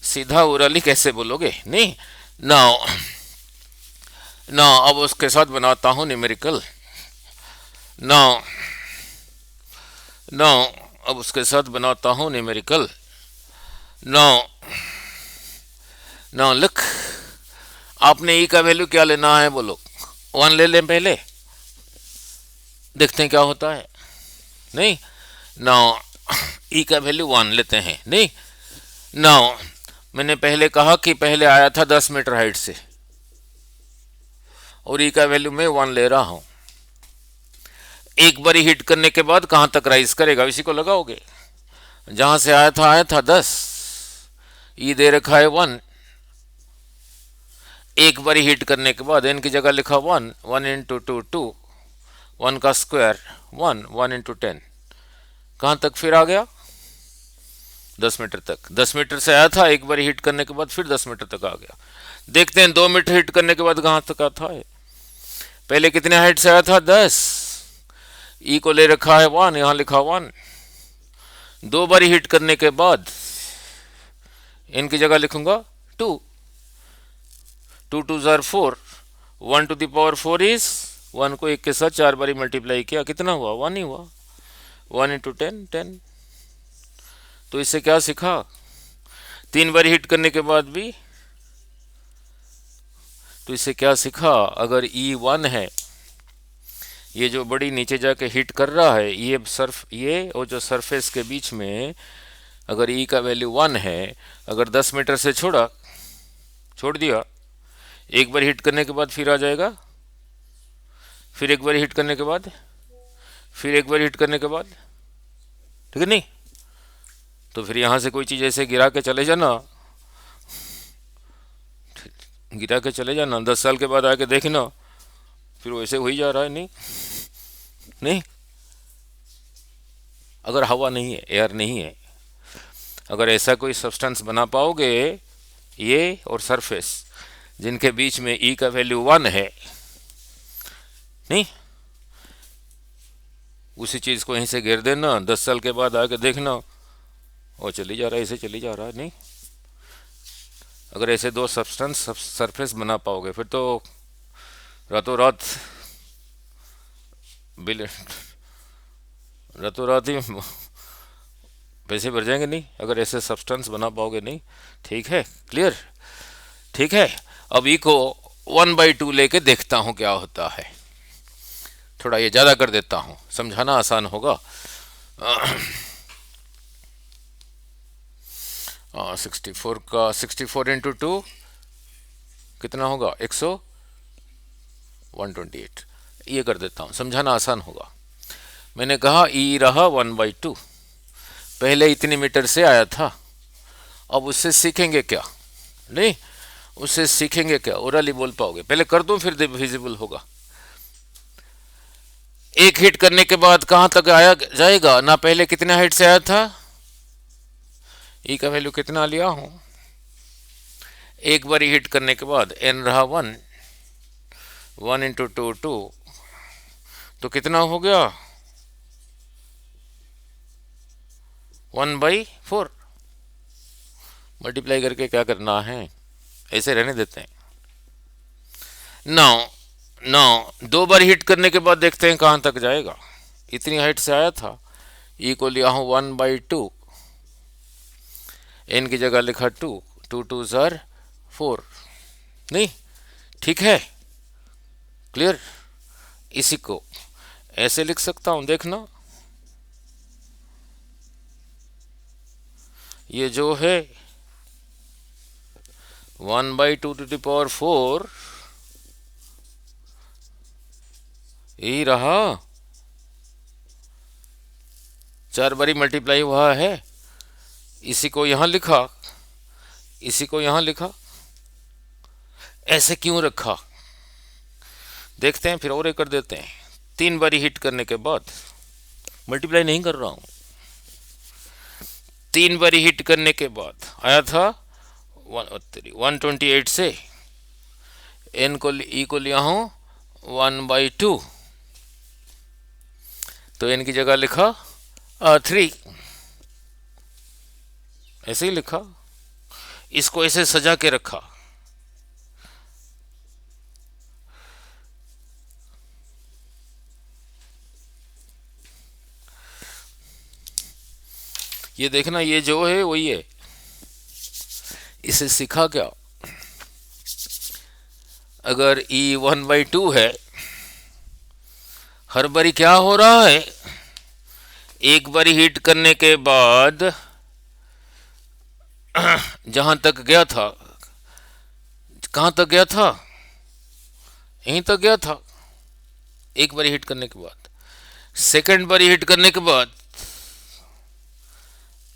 सीधा ओरली कैसे बोलोगे, नहीं नाउ नाउ अब उसके साथ बनाता हूं न्यूमेरिकल। नाउ नाउ अब उसके साथ बनाता हूं न्यूमेरिकल। नाउ नाउ लुक, आपने ई का वैल्यू क्या लेना है, बोलो 1 ले लें पहले, देखते हैं क्या होता है। नहीं नाउ ई का वैल्यू 1 लेते हैं। नहीं नाउ मैंने पहले कहा कि पहले आया था 10 मीटर हाइट से, और ई का वैल्यू मैं 1 ले रहा हूं। एक बारी हिट करने के बाद कहां तक राइज करेगा, इसी को लगाओगे। जहां से आया था 10, ई दे रखा है 1। एक बारी हिट करने के बाद एन की जगह लिखा 1, 1 इंटू 2 2, 1 का स्क्वायर 1, 1 इंटू 10, कहां तक फिर आ गया 10 मीटर तक। 10 मीटर से आया था, एक बारी हिट करने के बाद फिर 10 मीटर तक आ गया। देखते हैं 2 मीटर हिट करने के बाद कहां तक आता है। पहले कितने हाइट से आया था 10, ई को ले रखा है 1, यहां लिखा 1। दो बारी हिट करने के बाद इन की जगह लिखूंगा 2, 2 2 जार 4, 1 टू द पावर 4 इज 1 को 1 के साथ 4 बारी मल्टीप्लाई किया, कितना हुआ 1 ही हुआ। 1 इंटू 10 10। तो इससे क्या सीखा, 3 बारी हिट करने के बाद भी, तो इससे क्या सीखा, अगर ई 1 है, ये जो बड़ी नीचे जाके हिट कर रहा है, ये और जो सरफेस के बीच में अगर ई का वैल्यू 1 है, अगर 10 मीटर से छोड़ दिया, एक बार हिट करने के बाद फिर आ जाएगा, फिर एक बार हिट करने के बाद, फिर एक बार हिट करने के बाद, ठीक है नहीं। तो फिर यहां से कोई चीज ऐसे गिरा के चले जाना, 10 साल के बाद आके देखना, फिर वैसे हो ही जा रहा है। नहीं अगर हवा नहीं है, एयर नहीं है, अगर ऐसा कोई सब्सटेंस बना पाओगे, ये और सरफेस जिनके बीच में ई का वैल्यू 1 है, नहीं उसी चीज को यहीं से घेर देना, 10 साल के बाद आके देखना और चली जा रहा है, ऐसे चली जा रहा है। नहीं अगर ऐसे दो सब्सटेंस सरफेस बना पाओगे, फिर तो रातों रात ही पैसे भर जाएंगे। नहीं अगर ऐसे सब्सटेंस बना पाओगे, नहीं ठीक है, क्लियर, ठीक है। अब ई को 1/2 लेके देखता हूं क्या होता है। थोड़ा ये ज्यादा कर देता हूं, समझाना आसान होगा। 64 का 64 इंटू 2 कितना होगा 128, ये कर देता हूं, समझाना आसान होगा। मैंने कहा ई रहा 1/2, पहले इतनी मीटर से आया था। अब उससे सीखेंगे क्या, नहीं उससे सीखेंगे क्या, ओरली बोल पाओगे, पहले कर दूं फिर विजिबल होगा। एक हिट करने के बाद कहां तक आया जाएगा ना, पहले कितने हाइट से आया था, ई का वैल्यू कितना लिया हूं, एक बार हिट करने के बाद एन रहा 1, 1 इंटू 2 2, तो कितना हो गया 1/4। मल्टीप्लाई करके क्या करना है, ऐसे रहने देते हैं। नाउ 2 बार हिट करने के बाद देखते हैं कहां तक जाएगा। इतनी हाइट से आया था, ई को लिया हूं 1/2, एन की जगह लिखा 2, 2 2 जार 4, नहीं ठीक है, क्लियर। इसी को ऐसे लिख सकता हूं, देखना ये जो है 1/2⁴ यही रहा, 4 बारी मल्टीप्लाई हुआ है। इसी को यहां लिखा, इसी को यहां लिखा, ऐसे क्यों रखा देखते हैं। फिर और एक कर देते हैं। 3 बारी हिट करने के बाद, मल्टीप्लाई नहीं कर रहा हूं, 3 बारी हिट करने के बाद आया था 128 से n को e को लिया हूं 1/2, तो n की जगह लिखा 3, ऐसे ही लिखा, इसको ऐसे सजा के रखा। ये देखना, ये जो है वही है। इसे सीखा क्या, अगर e 1/2 है, हर बारी क्या हो रहा है, एक बारी हिट करने के बाद जहां तक गया था, कहां तक गया था, यहीं तक गया था। एक बारी हिट करने के बाद, सेकंड बारी हिट करने के बाद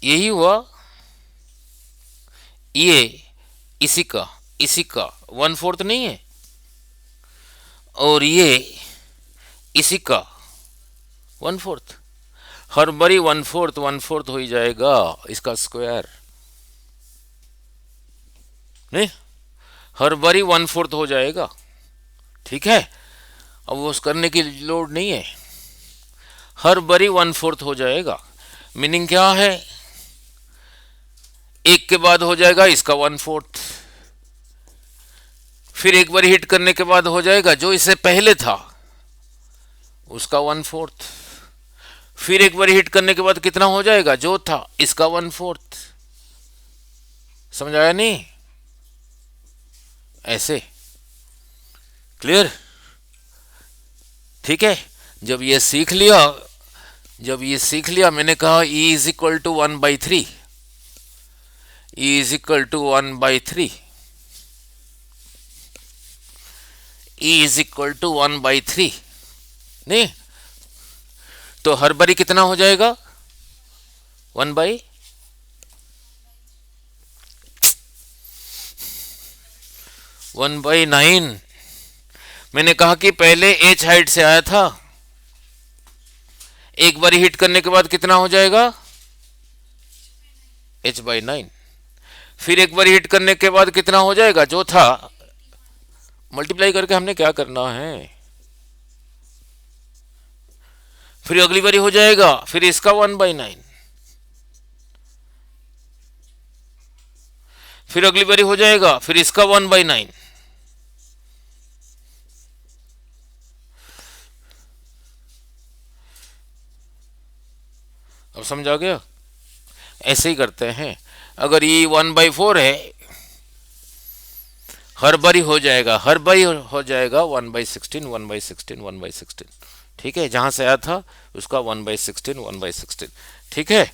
यही हुआ, ये इसी का 1/4 नहीं है, और ये इसी का 1/4। हर बारी 1/4 हो ही जाएगा, इसका स्क्वायर नहीं, हर बारी 1/4 हो जाएगा। ठीक है, अब वो करने की लोड नहीं है, हर बारी 1/4 हो जाएगा। मीनिंग क्या है, एक के बाद हो जाएगा इसका 1/4, फिर एक बार हिट करने के बाद हो जाएगा जो इससे पहले था उसका 1/4, फिर एक बार हिट करने के बाद कितना हो जाएगा जो था इसका 1/4। समझ आया नहीं, ऐसे क्लियर। ठीक है, जब ये सीख लिया, मैंने कहा e is equal to 1/3, e is equal to 1/3, e is equal to 1/3 नहीं, तो हर बारी कितना हो जाएगा 1/9। मैंने कहा कि पहले h हाइट से आया था, एक बारी हिट करने के बाद कितना हो जाएगा h/9, फिर एक बारी हिट करने के बाद कितना हो जाएगा जो था, मल्टीप्लाई करके हमने क्या करना है, फिर अगली बारी हो जाएगा फिर इसका 1/9, फिर अगली बारी हो जाएगा फिर इसका 1/9। अब समझ आ गया, ऐसे ही करते हैं। अगर ये 1/4 है, हर बारी हो जाएगा 1/16, 1/16, 1/16। ठीक है, जहां से आया था उसका 1/16, 1/16। ठीक है,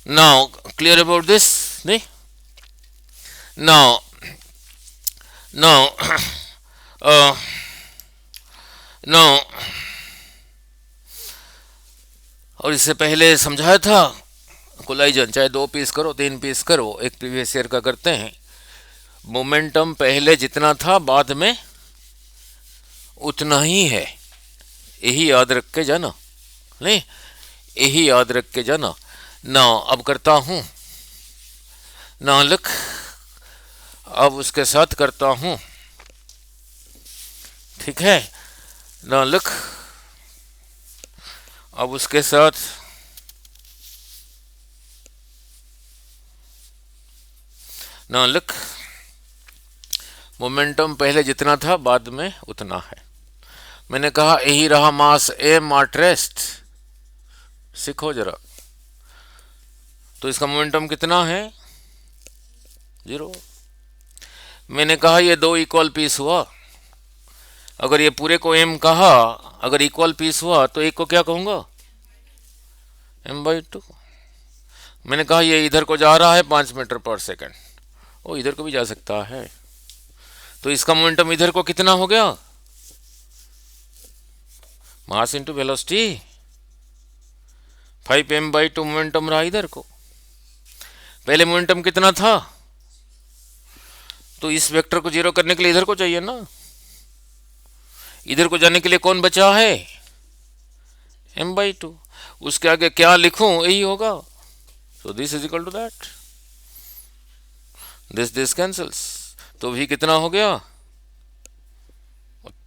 नाउ क्लियर अबाउट दिस नहीं, नाउ नाउ नाउ और इससे पहले समझाया था कोलाइजन, चाहे 2 पीस करो 3 पीस करो, एक प्रीवियस ईयर का करते हैं। मोमेंटम पहले जितना था बाद में उतना ही है, यही याद रख के जाना, नहीं यही याद रख के जाना ना। अब करता हूं ना, लिख, अब उसके साथ करता हूं। ठीक है ना, लिख, अब उसके साथ ना लिख, मोमेंटम पहले जितना था बाद में उतना है। मैंने कहा यही रहा मास एम एट रेस्ट, सीखो जरा। तो इसका मोमेंटम कितना है 0। मैंने कहा ये 2 इक्वल पीस हुआ, अगर ये पूरे को m कहा, अगर इक्वल पीस हुआ तो एक को क्या कहूंगा m/2। मैंने कहा ये इधर को जा रहा है 5 मीटर पर सेकंड, वो इधर को भी जा सकता है। तो इसका मोमेंटम इधर को कितना हो गया, mass into velocity, 5m/2 momentum रहा इधर को। पहले मोमेंटम कितना था, तो इस वेक्टर को जीरो करने के लिए इधर को चाहिए ना, इधर को जाने के लिए कौन बचा है, m/2। उसके आगे क्या लिखूं, यही होगा। So this is equal to that, this cancels, तो भी कितना हो गया,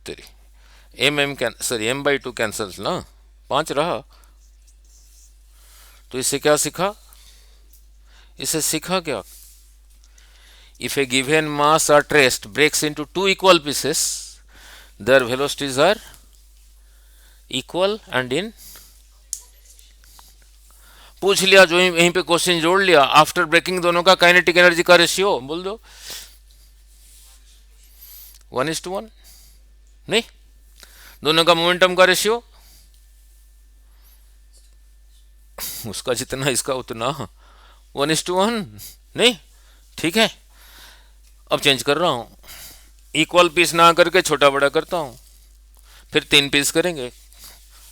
तेरी m/2 कैंसल्स ना, 5 रहा। तो इससे क्या सीखा, इससे सीखा क्या, if A given mass at rest breaks into two equal pieces, their velocities are equal and in, पूछ लिया जो यहीं पे क्वेश्चन जोड़ लिया, आफ्टर ब्रेकिंग दोनों का काइनेटिक एनर्जी का रेशियो बोल दो, 1:1, नहीं, दोनों का मोमेंटम का रेशियो, उसका जितना इसका उतना, 1:1, नहीं, ठीक है। अब चेंज कर रहा हूं, इक्वल पीस ना करके छोटा बड़ा करता हूं, फिर 3 पीस करेंगे,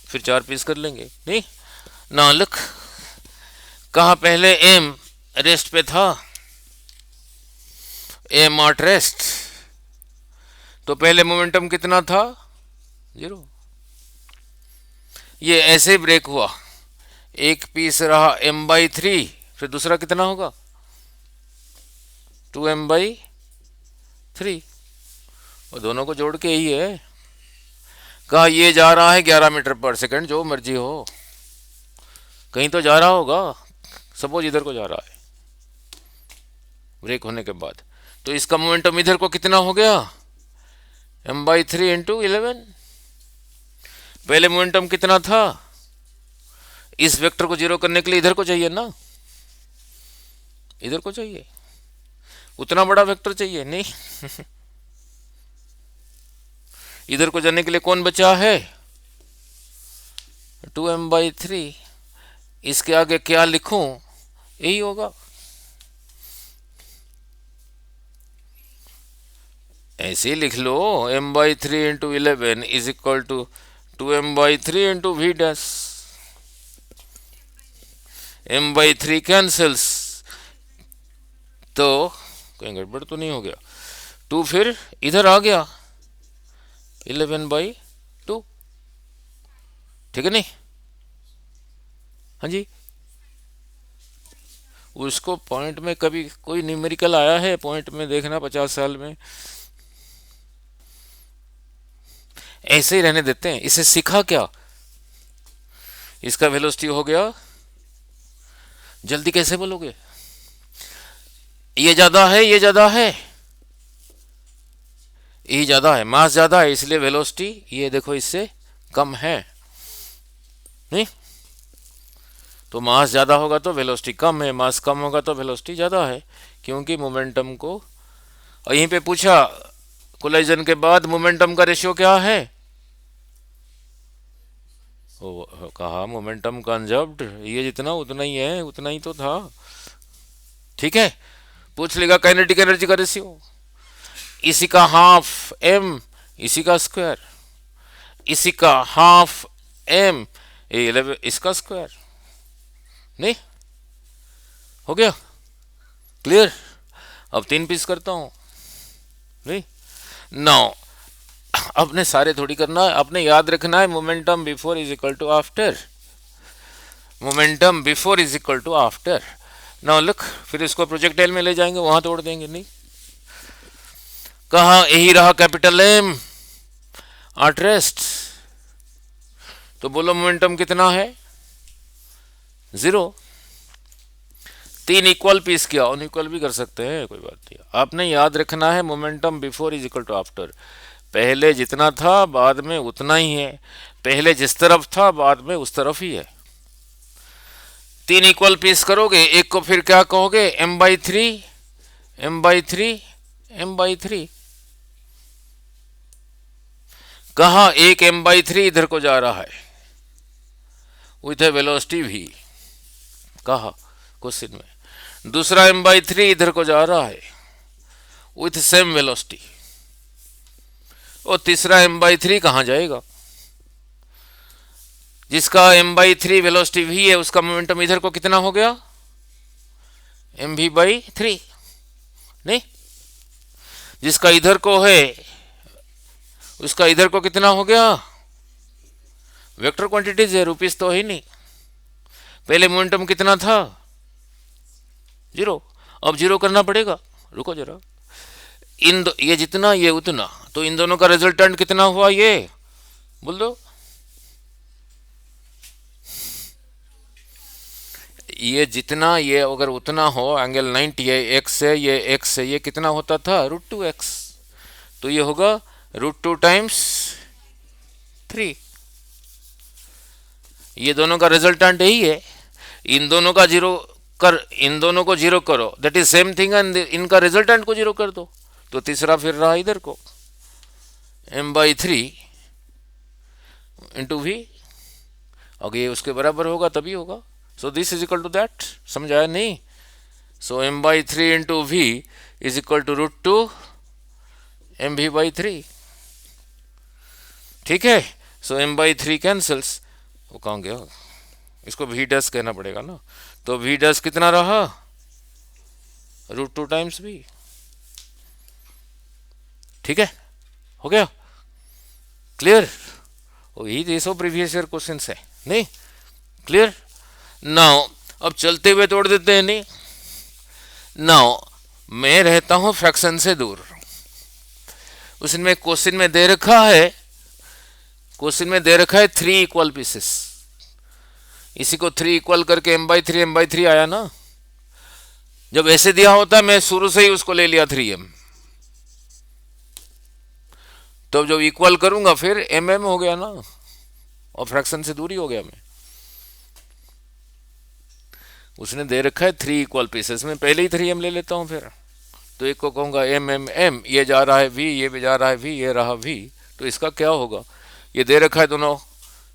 फिर 4 पीस कर लेंगे, नहीं ना। लुक, कहा पहले एम रेस्ट पे था, एम एट रेस्ट, तो पहले मोमेंटम कितना था, 0। ये ऐसे ब्रेक हुआ, एक पीस रहा m/3, फिर दूसरा कितना होगा, 2m/3, और दोनों को जोड़ के यही है। कहा ये जा रहा है 11 मीटर पर सेकंड, जो मर्जी हो, कहीं तो जा रहा होगा, सपोज इधर को जा रहा है ब्रेक होने के बाद, तो इसका मोमेंटम इधर को कितना हो गया, m/3 इंटू 11। पहले मोमेंटम कितना था, इस वेक्टर को जीरो करने के लिए इधर को चाहिए ना, इधर को चाहिए, उतना बड़ा वेक्टर चाहिए, नहीं इधर को जाने के लिए कौन बचा है, 2m/3। इसके आगे क्या लिखूं, यही होगा, ऐसे ही लिख लो, m/3 into 11 is equal to 2m/3 into v dash, m/3 cancels, तो कहीं गड़बड़ तो नहीं हो गया, 2 फिर इधर आ गया 11/2, ठीक है, नहीं, हाँ जी। उसको पॉइंट में कभी कोई न्यूमेरिकल आया है, पॉइंट में देखना 50 साल में, ऐसे ही रहने देते हैं। इसे सीखा क्या, इसका वेलोसिटी हो गया, जल्दी कैसे बोलोगे, ये ज्यादा है, ये ज्यादा है, ये ज्यादा है, मास ज्यादा है, इसलिए वेलोसिटी ये देखो इससे कम है, नहीं, तो मास ज्यादा होगा तो वेलोसिटी कम है, मास कम होगा तो वेलोसिटी ज्यादा है, क्योंकि मोमेंटम को, और यहीं पे पूछा कोलाइजन के बाद मोमेंटम का रेशियो क्या है, कहा मोमेंटम कंजर्व्ड, ये जितना उतना ही है, उतना ही तो था, ठीक है। पूछ लेगा काइनेटिक एनर्जी का रेशियो, इसी का हाफ m, इसी का स्क्वायर, इसी का हाफ m, 11 इसका स्क्वायर, नहीं, हो गया क्लियर। अब 3 पीस करता हूं, नहीं, नाउ अपने सारे थोड़ी करना है, अपने याद रखना है momentum before is equal to after, momentum before is equal to after. Now look, फिर इसको प्रोजेक्टाइल में ले जाएंगे, वहां तोड़ देंगे, नहीं, कहा यही रहा कैपिटल एम एट रेस्ट, तो बोलो मोमेंटम कितना है, 0। 3 इक्वल पीस किया, अनइक्वल भी कर सकते हैं, कोई बात नहीं। आपने याद रखना है momentum before is equal to after, पहले जितना था बाद में उतना ही है, पहले जिस तरफ था बाद में उस तरफ ही है। 3 इक्वल पीस करोगे, एक को फिर क्या कहोगे, m/3 m/3 m/3, कहा एक m/3 इधर को जा रहा है विथ ए वेलोसिटी v, कहा क्वेश्चन में, दूसरा m/3 इधर को जा रहा है विथ सेम वेलोसिटी। और तीसरा m/3 कहाँ जाएगा? जिसका m/3 वेलोसिटी v है उसका मोमेंटम इधर को कितना हो गया? mv/3। नहीं, जिसका इधर को है उसका इधर को कितना हो गया? वेक्टर क्वांटिटीज है, रुपीस तो है ही नहीं। पहले मोमेंटम कितना था? 0। अब 0 करना पड़ेगा। रुको जरा, ये जितना ये उतना, तो इन दोनों का रिजल्टेंट कितना हुआ? ये बोल दो। ये जितना ये अगर उतना हो, एंगल 90 है, x है, ये x है, ये कितना होता था? √2x। तो ये होगा √2 टाइम्स 3। ये दोनों का रिजल्टेंट यही है। इन दोनों का इन दोनों को 0 करो, that is same thing, and इनका रिजल्टेंट को 0 कर दो। तो तीसरा फिर रहा इधर को m/3 इंटू v। अगर ये उसके बराबर होगा तभी होगा। So this is equal to that. समझ आया नहीं? So m/3 into v is equal to √2 mv/3। ठीक है। सो m/3 कैंसल्स, वो कहाँ गया? इसको v डैश कहना पड़ेगा ना। तो v डैश कितना रहा? √2 टाइम्स v। ठीक है, हो गया क्लियर? यही सो प्रीवियस ईयर क्वेश्चन है, नहीं क्लियर? नाउ अब चलते हुए तोड़ देते हैं। नहीं, नाउ मैं रहता हूं फ्रैक्शन से दूर। उसमें क्वेश्चन में दे रखा है 3 इक्वल पीसेस। इसी को 3 इक्वल करके m/3 आया ना। जब ऐसे दिया होता मैं शुरू से ही उसको ले लिया 3m, तो जब इक्वल करूंगा फिर mm हो गया ना, और फ्रैक्शन से दूरी हो गया। मैं उसने दे रखा है 3 इक्वल पीसेस में, पहले ही 3m ले लेता हूं फिर। तो एक को कहूंगा m, ये जा रहा है v, ये भी जा रहा है v, ये रहा v। तो इसका क्या होगा? ये दे रखा है दोनों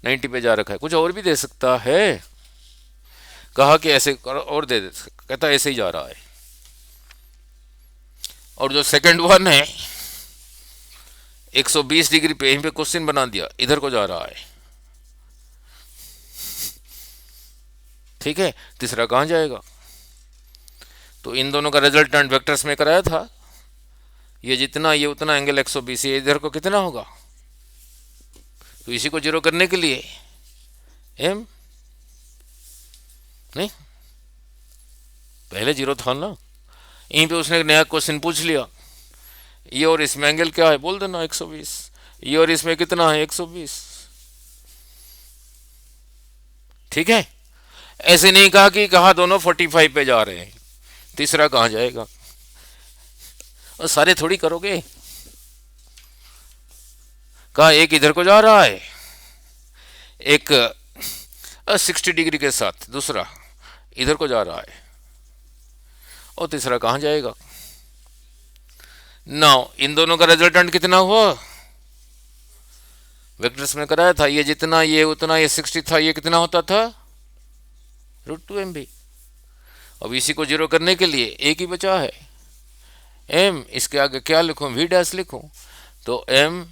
90 पे जा रखा है, कुछ और भी दे सकता है। कहा कि ऐसे और दे कहता ऐसे ही जा रहा है। और जो सेकंड वन है 120 डिग्री पे, यहीं पे क्वेश्चन बना दिया, इधर को जा रहा है। ठीक है, तीसरा कहां जाएगा? तो इन दोनों का रिजल्टेंट वेक्टर्स में कराया था। ये जितना ये उतना, एंगल 120, ये इधर को कितना होगा? तो इसी को 0 करने के लिए m, नहीं पहले 0 था ना। यहीं पे उसने एक नया क्वेश्चन पूछ लिया, ये और इसमें एंगल क्या है? बोल देना 120। ये और इसमें कितना है? 120। ठीक है, ऐसे नहीं कहा कि कहा दोनों 45 पे जा रहे हैं। तीसरा कहां जाएगा? और सारे थोड़ी करोगे। कहा एक इधर को जा रहा है, एक 60 डिग्री के साथ, दूसरा इधर को जा रहा है, और तीसरा कहां जाएगा? नाउ इन दोनों का रिजल्टेंट कितना हुआ? वेक्टर्स में कराया था, ये जितना ये उतना, ये 60 था, ये कितना होता था? √2 mv। अब इसी को 0 करने के लिए एक ही बचा है m, इसके आगे क्या लिखूं? v डैश लिखूं। तो m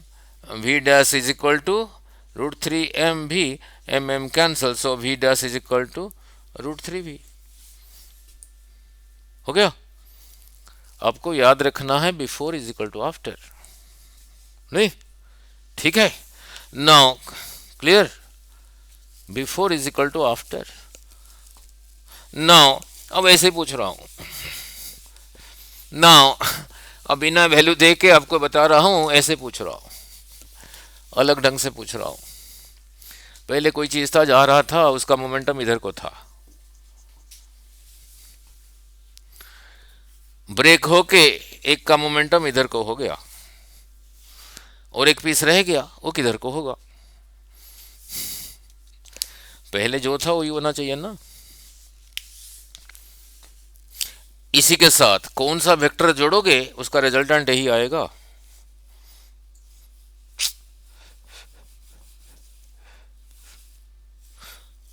v dash is equal to √3 mv, mm cancel, so v dash is equal to √3v। हो गया? आपको याद रखना है before is equal to after, नहीं? ठीक है, now clear? Before is equal to after. Now अब ऐसे पूछ रहा हूं, नाउ अब बिना वैल्यू दे के आपको बता रहा हूं, ऐसे पूछ रहा हूं, अलग ढंग से पूछ रहा हूं। पहले कोई चीज था, जा रहा था, उसका मोमेंटम इधर को था, ब्रेक होके एक का मोमेंटम इधर को हो गया, और एक पीस रह गया, वो किधर को होगा? पहले जो था वही होना चाहिए ना। इसी के साथ कौन सा वेक्टर जोड़ोगे उसका रिजल्टेंट यही आएगा।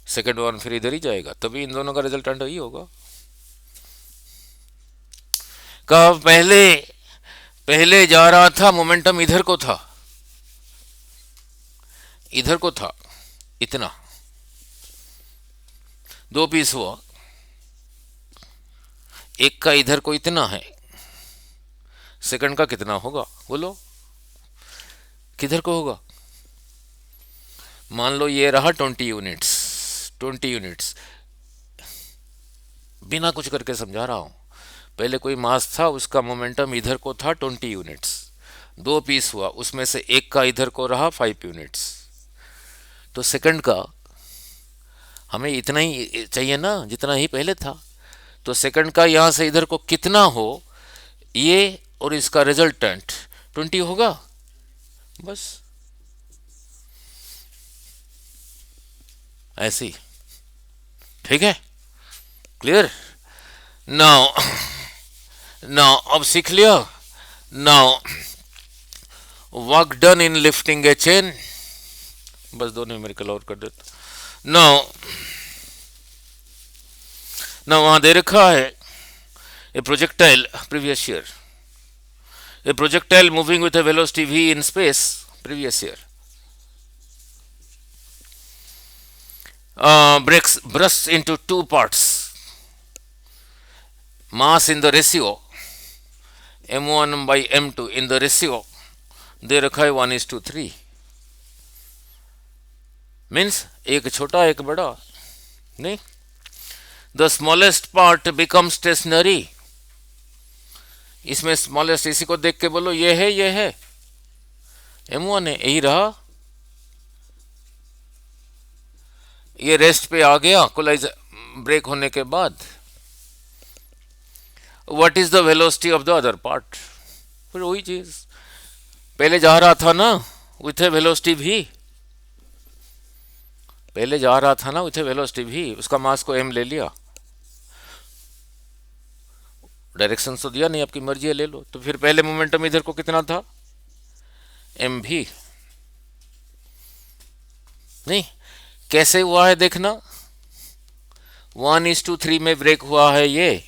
सेकेंड वन फिर इधर ही जाएगा, तभी इन दोनों का रिजल्टेंट यही होगा। कहा पहले पहले जा रहा था, मोमेंटम इधर को था, इधर को था, इतना, दो पीस हुआ, एक का इधर को इतना है, सेकंड का कितना होगा बोलो, किधर को होगा? मान लो ये रहा 20 यूनिट्स, 20 यूनिट्स, बिना कुछ करके समझा रहा हूं। पहले कोई मास था, उसका मोमेंटम इधर को था 20 यूनिट्स, दो पीस हुआ, उसमें से एक का इधर को रहा 5 यूनिट्स, तो सेकंड का हमें इतना ही चाहिए ना जितना ही पहले था, तो सेकंड का यहां से इधर को कितना हो, ये और इसका रिजल्टेंट 20 होगा, बस ऐसी। ठीक है, क्लियर? नाउ, नाउ अब सीख लिया। Now work done in lifting A chain, बस दो न्यूमेरिकल और कर देता। नाउ नाउ वहां दे रखा है ए projectile, previous year, A projectile moving with A velocity v in space, previous year, breaks bursts into two parts, mass in the ratio m1 by m2 in the ratio दे रखा है 1:3, means एक छोटा एक बड़ा नहीं। The smallest part become stationary, इसमें smallest, इसी को देख के बोलो ये है, ये है m1 है, यही रहा, ये रेस्ट पे आ गया कोलाइज ब्रेक होने के बाद। What is the velocity of the other part, फिर वही चीज पहले जा रहा था ना विथ ए वेलोसिटी भी, पहले जा रहा था ना विथ ए वेलोसिटी भी, उसका मास को m ले लिया, डायरेक्शन तो दिया नहीं, आपकी मर्जी है ले लो, तो फिर पहले मोमेंटम इधर को कितना था, m भी नहीं। कैसे हुआ है देखना, 1:3 में ब्रेक हुआ है ये,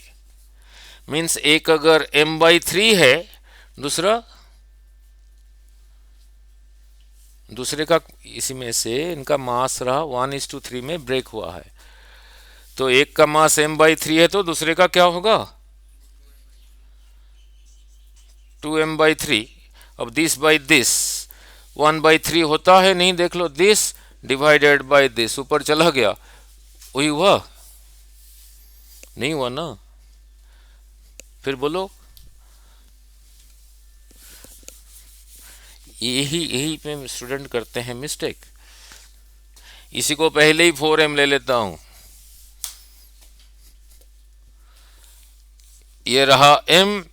मीन्स एक अगर m/3 है, दूसरा, दूसरे का इसी में से इनका मास रहा 1:3 में ब्रेक हुआ है, तो एक का मास m/3 है, तो दूसरे का क्या होगा 2m/3। अब दिस बाई दिस 1/3 होता है नहीं, देख लो, दिस डिवाइडेड बाय दिस, ऊपर चला गया, वही हुआ, नहीं हुआ ना, फिर बोलो, यही यही पे स्टूडेंट करते हैं मिस्टेक। इसी को पहले ही 4m ले लेता हूं, ये रहा m,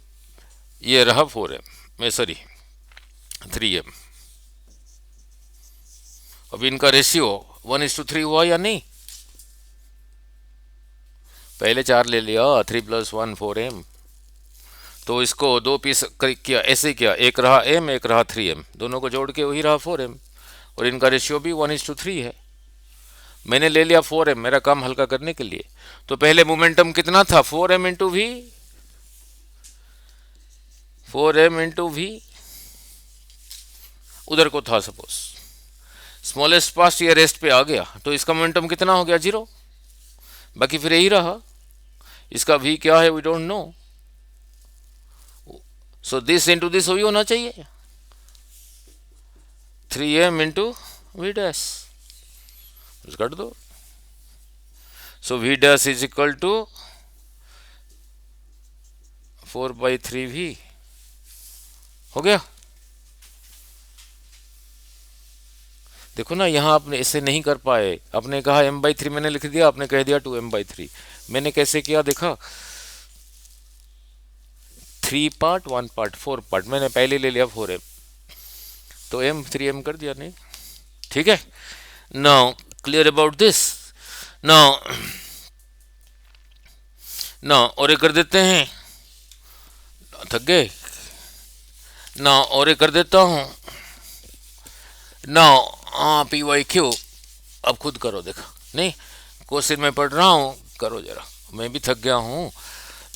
ये रहा 4m में, सॉरी 3m। अब इनका रेशियो 1:3 हुआ या नहीं, पहले 4 ले लिया, 3 + 1 4m, तो इसको दो पीस किया, ऐसे किया, एक रहा m, एक रहा 3m, दोनों को जोड़ के वही रहा 4m, और इनका रेशियो भी 1:3 है। मैंने ले लिया 4m मेरा काम हल्का करने के लिए, तो पहले मोमेंटम कितना था 4m into v, 4m into v उधर को था सपोज, स्मॉलेस्ट पास ये रेस्ट पे आ गया, तो इसका मोमेंटम कितना हो गया 0, बाकी फिर यही रहा, इसका v क्या है we don't know, so this into this वही होना चाहिए, 3m इंटू v डैश, कर दो, so v dash is equal to 4/3v हो गया। देखो ना, यहां आपने इसे नहीं कर पाए, आपने कहा m/3 मैंने लिख दिया, आपने कह दिया 2m/3, मैंने कैसे किया देखा, 3 पार्ट 1 पार्ट 4 पार्ट, मैंने पहले ले लिया 4m, तो m 3m कर दिया, नहीं ठीक है। Now clear about this, now now और एक कर देते हैं, थक गए, नाउ और एक कर देता हूं, नाउ PYQ, अब खुद करो, देखा नहीं, क्वेश्चन में पढ़ रहा हूं, करो जरा, मैं भी थक गया हूं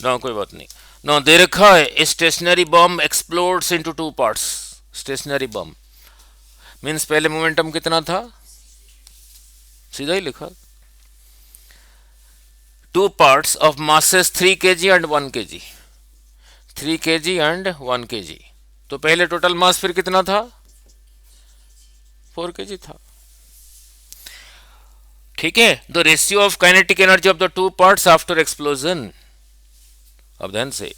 ना, कोई बात नहीं। ना दे रखा है stationary bomb explodes into two parts. Stationary bomb means पहले मोमेंटम कितना था, सीधा ही लिखा, two parts of masses 3 kg and 1 kg, 3 kg and 1 kg। तो पहले टोटल मास फिर कितना था, 4 kg था। ठीक है, the ratio of kinetic energy of the two parts after explosion. अब ध्यान से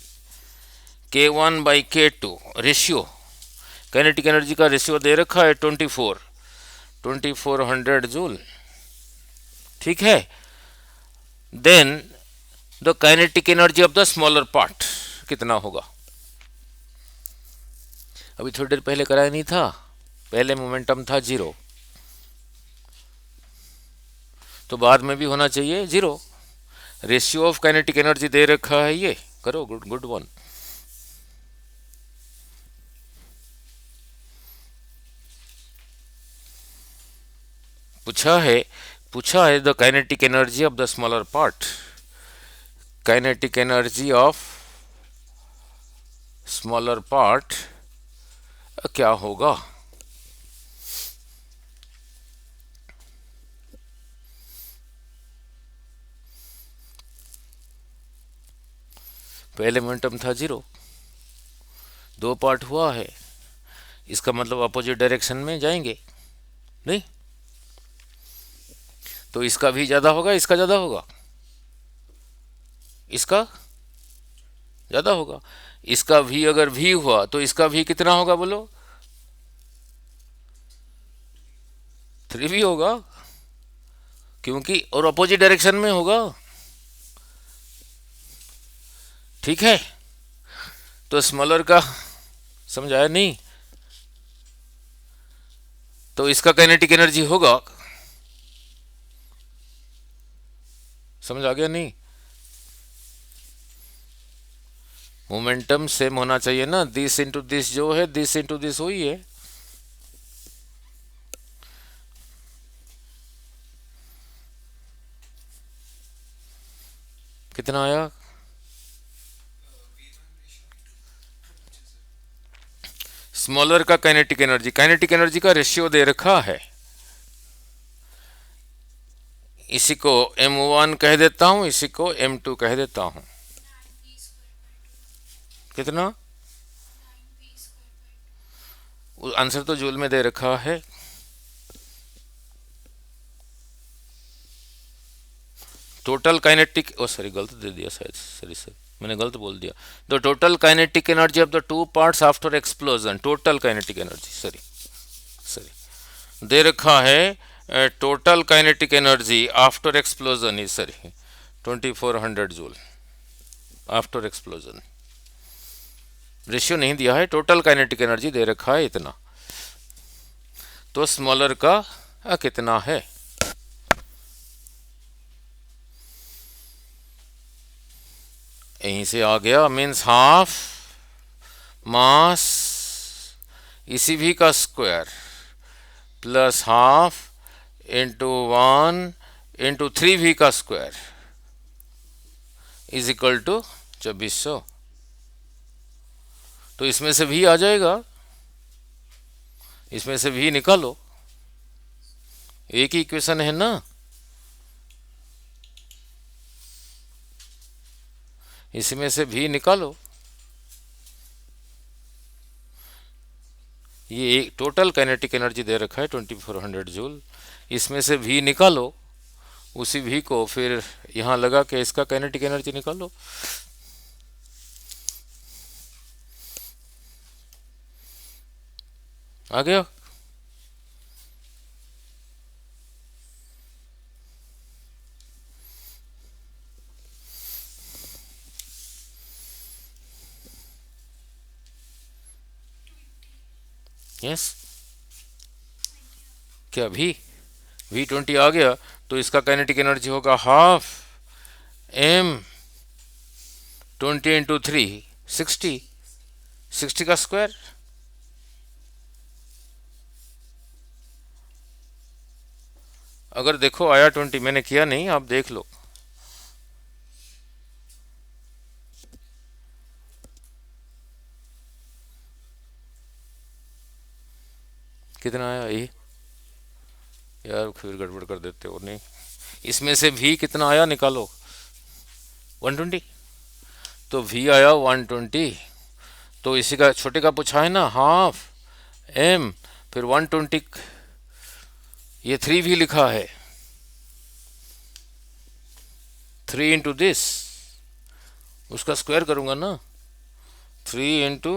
K1/K2 रेशियो, काइनेटिक एनर्जी का रेशियो दे रखा है 2400 जूल। ठीक है, then the kinetic energy of the smaller part कितना होगा। अभी थोड़ी देर पहले कराया नहीं था, पहले मोमेंटम था 0, तो बाद में भी होना चाहिए 0। रेशियो ऑफ काइनेटिक एनर्जी दे रखा है, ये करो, गुड गुड वन। पूछा है the kinetic energy of the smaller part, kinetic energy of smaller part क्या होगा। पहले मोमेंटम था 0, 2 पार्ट हुआ है, इसका मतलब अपोजिट डायरेक्शन में जाएंगे नहीं, तो इसका भी ज्यादा होगा, इसका ज्यादा होगा, इसका ज्यादा होगा। इसका भी अगर भी हुआ तो इसका भी कितना होगा बोलो, 3 भी होगा, क्योंकि और अपोजिट डायरेक्शन में होगा। ठीक है, तो स्मॉलर का समझ आया नहीं, तो इसका काइनेटिक एनर्जी होगा, समझ आ गया नहीं। मोमेंटम सेम होना चाहिए ना, दिस इंटू दिस जो है, दिस इंटू दिस वही है। कितना आया, स्मॉलर का काइनेटिक एनर्जी का रेशियो दे रखा है, इसी को m1 कह देता हूं, इसी को m2 कह देता हूं। कितना, आंसर तो जूल में दे रखा है, टोटल काइनेटिक, ओ सॉरी गलत दे दिया शायद, सॉरी मैंने गलत बोल दिया। The total kinetic energy of the two parts after explosion, total kinetic energy, sorry दे रखा है total kinetic energy after explosion is sorry 2400 joule after explosion. Ratio नहीं दिया है, टोटल काइनेटिक एनर्जी दे रखा है इतना, तो स्मॉलर का कितना है। यहीं से आ गया, मीन्स हाफ मास इसी भी का square plus half into 1 into 3v का स्क्वायर इज इक्वल टू 2400। तो इसमें से भी आ जाएगा, इसमें से भी निकालो, एक ही इक्वेशन है ना, इसमें से भी निकालो। ये एक टोटल काइनेटिक एनर्जी दे रखा है 2400 जूल, इसमें से भी निकालो, उसी भी को फिर यहां लगा के इसका काइनेटिक एनर्जी निकालो। आ गया, यस क्या V20 आ गया, तो इसका काइनेटिक एनर्जी होगा हाफ m20 इंटू 3 60 का स्क्वायर। अगर देखो आया 20, मैंने किया नहीं, आप देख लो, कितना आया ये? यार फिर गड़बड़ कर देते हो नहीं। इसमें से भी कितना आया निकालो। 120। तो भी आया 120। तो इसी का छोटे का पूछा है ना, हाफ एम, फिर 120। ये 3 भी लिखा है, 3 इंटू दिस, उसका स्क्वायर करूंगा ना, 3 इंटू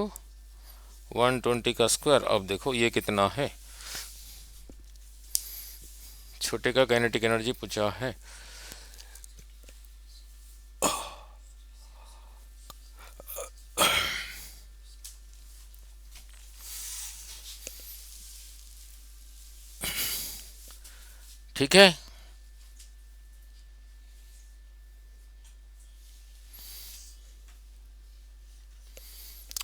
120 का स्क्वायर। अब देखो ये कितना है। छोटे का काइनेटिक एनर्जी पूछा है। ठीक है,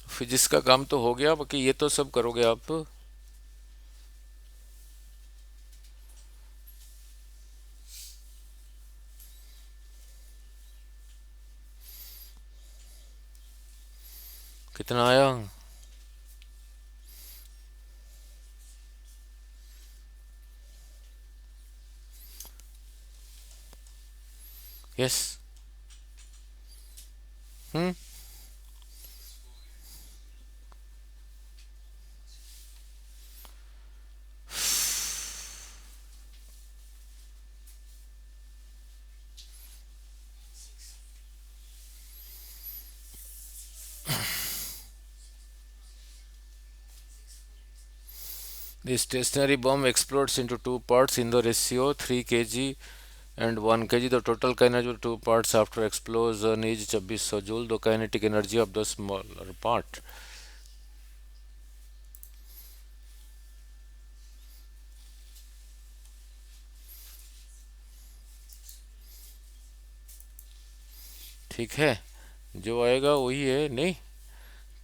फिजिक्स का काम तो हो गया, बाकी ये तो सब करोगे आप। कितना आया? Yes. Hmm. The stationary bomb explodes into two parts in the ratio 3 kg and 1 kg. The total kinetic of two parts after explosion is 2600 joule. The kinetic energy of the smaller part. ठीक है, जो आएगा वही है नहीं।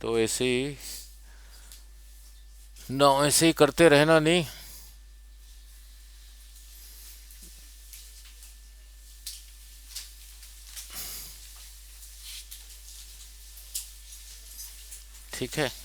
तो ऐसे ही ना, ऐसे ही करते रहना नहीं। ठीक है।